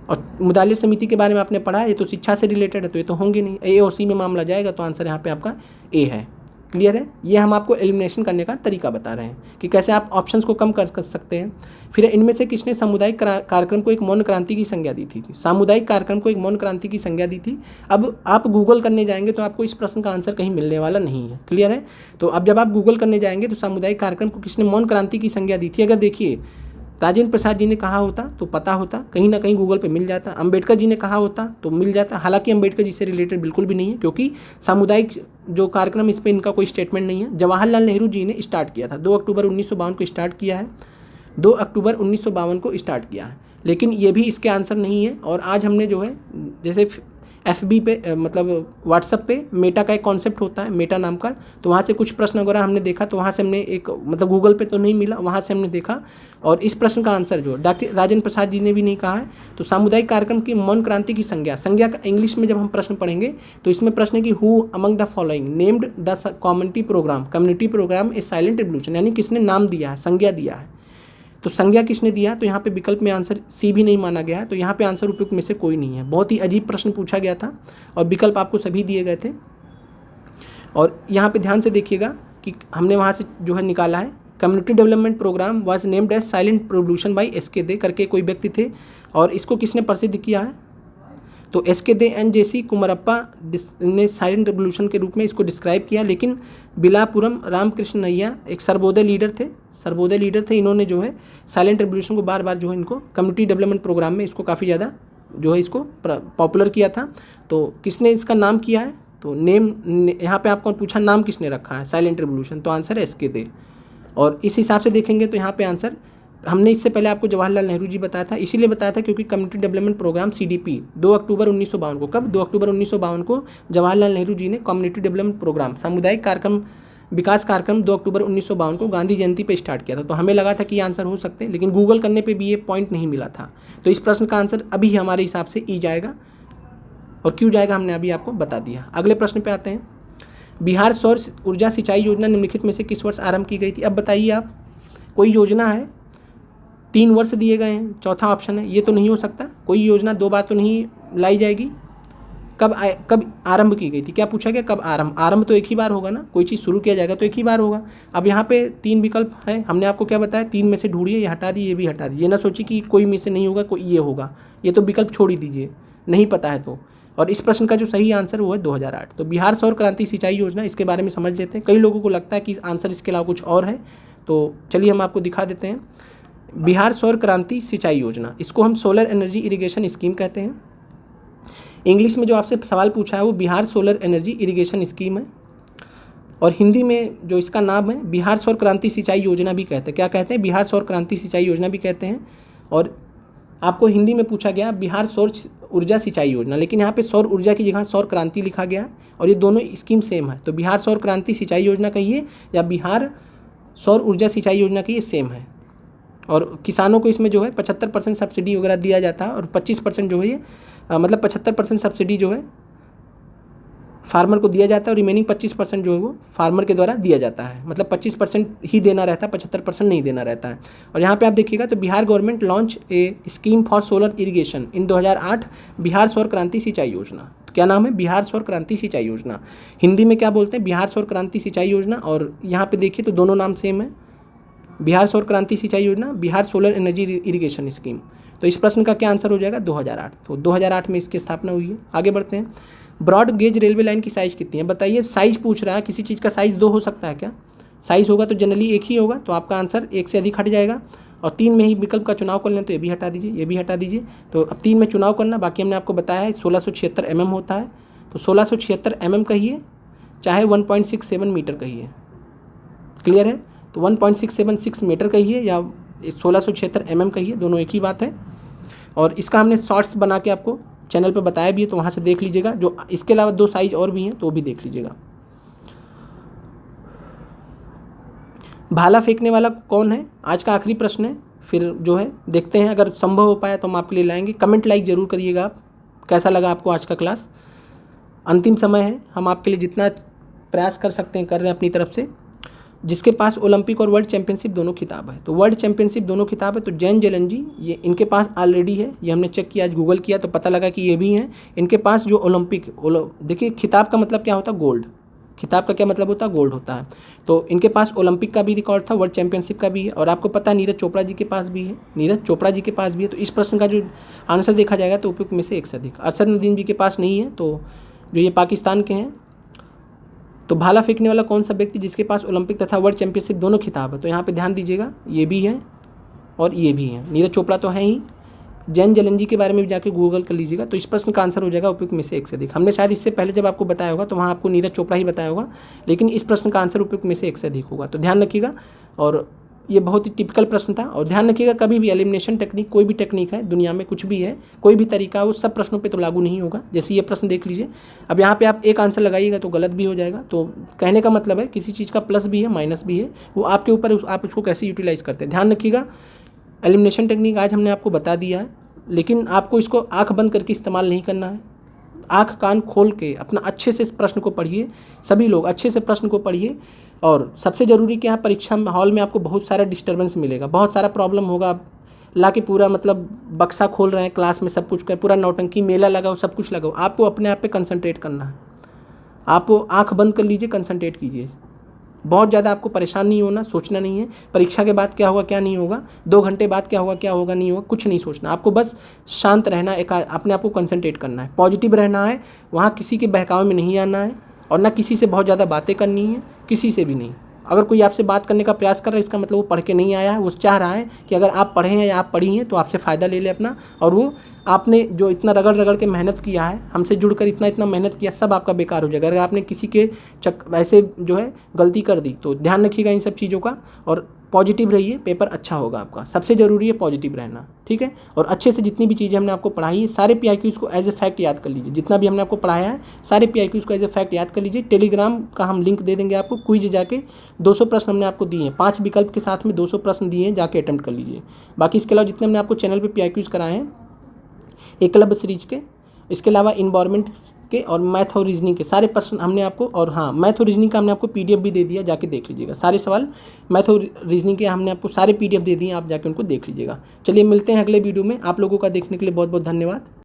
और मुदालिर समिति के बारे में आपने पढ़ा है, ये तो शिक्षा से रिलेटेड है, तो ये तो होंगे नहीं। ए और सी में मामला जाएगा, तो आंसर यहाँ पे आपका ए है। क्लियर है। ये हम आपको एलिमिनेशन करने का तरीका बता रहे हैं कि कैसे आप ऑप्शंस को कम कर सकते हैं। फिर इनमें से किसने सामुदायिक कार्यक्रम को एक मौन क्रांति की संज्ञा दी थी। सामुदायिक कार्यक्रम को एक मौन क्रांति की संज्ञा दी थी। अब आप गूगल करने जाएंगे तो आपको इस प्रश्न का आंसर कहीं मिलने वाला नहीं है। क्लियर है। तो अब जब आप गूगल करने जाएंगे तो सामुदायिक कार्यक्रम को किसने मौन क्रांति की संज्ञा दी थी, अगर देखिए राजेंद्र प्रसाद जी ने कहा होता तो पता होता, कहीं ना कहीं गूगल पे मिल जाता। अंबेडकर जी ने कहा होता तो मिल जाता, हालांकि अंबेडकर जी से रिलेटेड बिल्कुल भी नहीं है, क्योंकि सामुदायिक जो कार्यक्रम इस पर इनका कोई स्टेटमेंट नहीं है। जवाहरलाल नेहरू जी ने स्टार्ट किया था, 2 अक्टूबर 1952 को स्टार्ट किया है, 2 अक्टूबर 1952 को स्टार्ट किया है, लेकिन ये भी इसके आंसर नहीं है। और आज हमने जो है जैसे FB पे मतलब व्हाट्सअप पे मेटा का एक कॉन्सेप्ट होता है, मेटा नाम का, तो वहाँ से कुछ प्रश्न वगैरह हमने देखा, तो वहाँ से हमने एक मतलब गूगल पे तो नहीं मिला, वहाँ से हमने देखा। और इस प्रश्न का आंसर जो डॉक्टर राजेंद्र प्रसाद जी ने भी नहीं कहा है। तो सामुदायिक कार्यक्रम की मौन क्रांति की संज्ञा का इंग्लिश में जब हम प्रश्न पढ़ेंगे तो इसमें प्रश्न है कि who among the following named the community program a silent revolution, यानी किसने नाम दिया है, संज्ञा दिया है। तो संज्ञा किसने दिया, तो यहाँ पे विकल्प में आंसर सी भी नहीं माना गया है, तो यहाँ पे आंसर उपयुक्त में से कोई नहीं है। बहुत ही अजीब प्रश्न पूछा गया था और विकल्प आपको सभी दिए गए थे। और यहाँ पे ध्यान से देखिएगा कि हमने वहाँ से जो है निकाला है, community development programme was named as silent revolution by S K. Dey करके कोई व्यक्ति थे, और इसको किसने प्रसिद्ध किया है, तो SK. They and JC. Kumarappa ने साइलेंट रिवॉल्यूशन के रूप में इसको डिस्क्राइब किया। लेकिन बिलापुरम रामकृष्ण नैया एक सर्वोदय लीडर थे, इन्होंने जो है साइलेंट रिवॉल्यूशन को बार बार जो है इनको कम्युनिटी डेवलपमेंट प्रोग्राम में इसको काफ़ी ज़्यादा जो है इसको पॉपुलर किया था। तो किसने इसका नाम किया है, तो नेम यहाँ पे आपको पूछा नाम किसने रखा है साइलेंट रिवॉल्यूशन, तो आंसर है एस.के. दे। और इस हिसाब से देखेंगे तो यहाँ पे आंसर हमने इससे पहले आपको जवाहरलाल नेहरू जी बताया था, इसीलिए बताया था क्योंकि कम्युनिटी डेवलपमेंट प्रोग्राम CDP 2 अक्टूबर 1952 को, कब 2 अक्टूबर 1952 को जवाहरलाल नेहरू जी ने कम्युनिटी डेवलपमेंट प्रोग्राम सामुदायिक कार्यक्रम विकास कार्यक्रम 2 अक्टूबर 1952 को गांधी जयंती पे स्टार्ट किया था। तो हमें लगा था कि ये आंसर हो सकते हैं, लेकिन गूगल करने पे भी ये पॉइंट नहीं मिला था। तो इस प्रश्न का आंसर अभी हमारे हिसाब से ई जाएगा, और क्यों जाएगा हमने अभी आपको बता दिया। अगले प्रश्न पे आते हैं। बिहार सौर ऊर्जा सिंचाई योजना निम्नलिखित में से किस वर्ष आरंभ की गई थी। अब बताइए आप, कोई योजना है, 3 वर्ष दिए गए हैं, चौथा ऑप्शन है, ये तो नहीं हो सकता। कोई योजना 2 बार तो नहीं लाई जाएगी। कब आरंभ की गई थी, क्या पूछा गया, कब आरंभ तो एक ही बार होगा ना, कोई चीज़ शुरू किया जाएगा तो एक ही बार होगा। अब यहाँ पे 3 विकल्प है, हमने आपको क्या बताया, 3 में से ढूंढिए, ये हटा दीजिए, ये भी हटा दीजिए, ये ना सोचिए कि कोई में से नहीं होगा, कोई ये होगा, ये तो विकल्प छोड़ ही दीजिए, नहीं पता है तो। और इस प्रश्न का जो सही आंसर वो है 2008। तो बिहार सौर क्रांति सिंचाई योजना, इसके बारे में समझ लेते हैं। कई लोगों को लगता है कि आंसर इसके अलावा कुछ और है, तो चलिए हम आपको दिखा देते हैं। बिहार सौर क्रांति सिंचाई योजना, इसको हम सोलर एनर्जी इरिगेशन स्कीम कहते हैं। इंग्लिश में जो आपसे सवाल पूछा है वो Bihar solar energy irrigation scheme है, और हिंदी में जो इसका नाम है बिहार सौर क्रांति सिंचाई योजना भी कहते हैं। क्या कहते हैं, बिहार सौर क्रांति सिंचाई योजना भी कहते हैं। और आपको हिंदी में पूछा गया बिहार सौर ऊर्जा सिंचाई योजना, लेकिन यहाँ पे सौर ऊर्जा की जगह सौर क्रांति लिखा गया, और ये दोनों स्कीम सेम है। तो बिहार सौर क्रांति सिंचाई योजना कहिए या बिहार सौर ऊर्जा सिंचाई योजना कहिए, सेम है। और किसानों को इसमें जो है 75% सब्सिडी वगैरह दिया जाता है, और 25% जो है ये मतलब 75% सब्सिडी जो है फार्मर को दिया जाता है, और रिमेनिंग 25% जो है वो फार्मर के द्वारा दिया जाता है। मतलब 25% ही देना रहता है, 75% नहीं देना रहता है। और यहाँ पे आप देखिएगा तो Bihar government launch a scheme for solar irrigation इन 2008 बिहार सौर क्रांति सिंचाई योजना। तो क्या नाम है, बिहार सौर क्रांति सिंचाई योजना। हिंदी में क्या बोलते हैं, बिहार सौर क्रांति सिंचाई योजना। और यहाँ पे देखिए तो दोनों नाम सेम है, बिहार सौर क्रांति सिंचाई योजना, Bihar solar energy irrigation scheme. तो इस प्रश्न का क्या आंसर हो जाएगा, 2008। तो 2008 में इसकी स्थापना हुई है। आगे बढ़ते हैं। ब्रॉड गेज रेलवे लाइन की साइज़ कितनी है, बताइए। साइज़ पूछ रहा है, किसी चीज़ का साइज़ 2 हो सकता है क्या, साइज़ होगा तो जनरली एक ही होगा, तो आपका आंसर 1 से अधिक हट जाएगा। और 3 में ही विकल्प का चुनाव कर लें तो ये भी हटा दीजिए, ये भी हटा दीजिए। तो अब 3 में चुनाव करना, बाकी हमने आपको बताया है 1676 mm होता है। तो 1676 mm कहिए, चाहे 1.67 मीटर कहिए, क्लियर है। तो 1.676 मीटर कहिए या 1676 mm कहिए, दोनों एक ही बात है। और इसका हमने शॉर्ट्स बना के आपको चैनल पे बताया भी है, तो वहाँ से देख लीजिएगा। जो इसके अलावा 2 साइज और भी हैं तो भी देख लीजिएगा। भाला फेंकने वाला कौन है, आज का आखिरी प्रश्न है। फिर जो है देखते हैं, अगर संभव हो पाया तो हम आपके लिए लाएंगे। कमेंट लाइक ज़रूर करिएगा आप, कैसा लगा आपको आज का क्लास। अंतिम समय है, हम आपके लिए जितना प्रयास कर सकते हैं कर रहे हैं अपनी तरफ से। जिसके पास ओलंपिक और वर्ल्ड चैंपियनशिप दोनों खिताब है, तो वर्ल्ड चैंपियनशिप दोनों खिताब है, तो जैन जेलन जी, ये इनके पास ऑलरेडी है। ये हमने चेक किया, आज गूगल किया तो पता लगा कि ये भी हैं इनके पास। जो ओलंपिक देखिए खिताब का मतलब क्या होता है, गोल्ड। खिताब का क्या मतलब होता है, गोल्ड होता है। तो इनके पास ओलंपिक का भी रिकॉर्ड था, वर्ल्ड चैंपियनशिप का भी है। और आपको पता है नीरज चोपड़ा जी के पास भी है, तो इस प्रश्न का जो आंसर देखा जाएगा तो उपयुक्त में से 1 से अधिक। अरशद नदीम जी के पास नहीं है, तो जो ये पाकिस्तान के हैं। तो भाला फेंकने वाला कौन सा व्यक्ति जिसके पास ओलंपिक तथा वर्ल्ड चैंपियनशिप दोनों खिताब है, तो यहाँ पे ध्यान दीजिएगा, ये भी है और ये भी है। नीरज चोपड़ा तो है ही, जैन जेलन जी के बारे में भी जाके गूगल कर लीजिएगा। तो इस प्रश्न का आंसर हो जाएगा उपयुक्त में से 1 से अधिक। हमने शायद इससे पहले जब आपको बताया होगा तो वहाँ आपको नीरज चोपड़ा ही बताया होगा, लेकिन इस प्रश्न का आंसर उपयुक्त में से 1 से अधिक होगा। तो ध्यान रखिएगा। और ये बहुत ही टिपिकल प्रश्न था। और ध्यान रखिएगा, कभी भी एलिमिनेशन टेक्निक, कोई भी टेक्निक है दुनिया में, कुछ भी है, कोई भी तरीका है, वो सब प्रश्नों पे तो लागू नहीं होगा। जैसे ये प्रश्न देख लीजिए, अब यहाँ पे आप एक आंसर लगाइएगा तो गलत भी हो जाएगा। तो कहने का मतलब है किसी चीज़ का प्लस भी है माइनस भी है, वो आपके ऊपर है, आप उसको कैसे यूटिलाइज़ करते हैं। ध्यान रखिएगा, एलिमिनेशन टेक्निक आज हमने आपको बता दिया है, लेकिन आपको इसको आँख बंद करके इस्तेमाल नहीं करना है। आँख कान खोल के अपना अच्छे से इस प्रश्न को पढ़िए, सभी लोग अच्छे से प्रश्न को पढ़िए। और सबसे ज़रूरी क्या है, परीक्षा हॉल में आपको बहुत सारा डिस्टर्बेंस मिलेगा, बहुत सारा प्रॉब्लम होगा। आप ला के पूरा मतलब बक्सा खोल रहे हैं क्लास में, सब कुछ कर, पूरा नौटंकी मेला लगाओ, सब कुछ लगाओ, आपको अपने आप पे कंसंट्रेट करना है। आप आँख बंद कर लीजिए, कंसंट्रेट कीजिए। बहुत ज़्यादा आपको परेशान नहीं होना, सोचना नहीं है परीक्षा के बाद क्या होगा क्या नहीं होगा, 2 घंटे बाद क्या होगा क्या होगा नहीं होगा, कुछ नहीं सोचना। आपको बस शांत रहना, एक अपने आप को कंसंट्रेट करना है, पॉजिटिव रहना है, वहाँ किसी के बहकावे में नहीं आना है, और ना किसी से बहुत ज़्यादा बातें करनी है, किसी से भी नहीं। अगर कोई आपसे बात करने का प्रयास कर रहा है, इसका मतलब वो पढ़ के नहीं आया है, वो चाह रहा है कि अगर आप पढ़े हैं या आप पढ़ी हैं तो आपसे फ़ायदा ले ले अपना, और वो आपने जो इतना रगड़ रगड़ के मेहनत किया है, हमसे जुड़कर इतना मेहनत किया, सब आपका बेकार हो जाएगा अगर आपने किसी के ऐसे जो है गलती कर दी। तो ध्यान रखिएगा इन सब चीज़ों का, और पॉजिटिव रहिए, पेपर अच्छा होगा आपका। सबसे ज़रूरी है पॉजिटिव रहना, ठीक है। और अच्छे से जितनी भी चीज़ें हमने आपको पढ़ाई है, सारे PIQs को एज ए फैक्ट याद कर लीजिए। जितना भी हमने आपको पढ़ाया है, सारे PIQs को एज ए फैक्ट याद कर लीजिए। टेलीग्राम का हम लिंक दे देंगे आपको, क्विज जाके 200 प्रश्न हमने आपको दिए हैं, 5 विकल्प के साथ में 200 प्रश्न दिए हैं, जाके अटेम्प्ट कर लीजिए। बाकी इसके अलावा जितने हमने आपको चैनल पर PIQs कराए हैं एकलव्य सीरीज के, इसके अलावा इन्वायरमेंट के और मैथ और रीजनिंग के सारे प्रश्न हमने आपको, और हाँ मैथ और रीजनिंग का हमने आपको PDF भी दे दिया, जाके देख लीजिएगा। सारे सवाल मैथ और रीजनिंग के हमने आपको सारे PDF दे दिए, आप जाके उनको देख लीजिएगा। चलिए मिलते हैं अगले वीडियो में। आप लोगों का देखने के लिए बहुत बहुत धन्यवाद।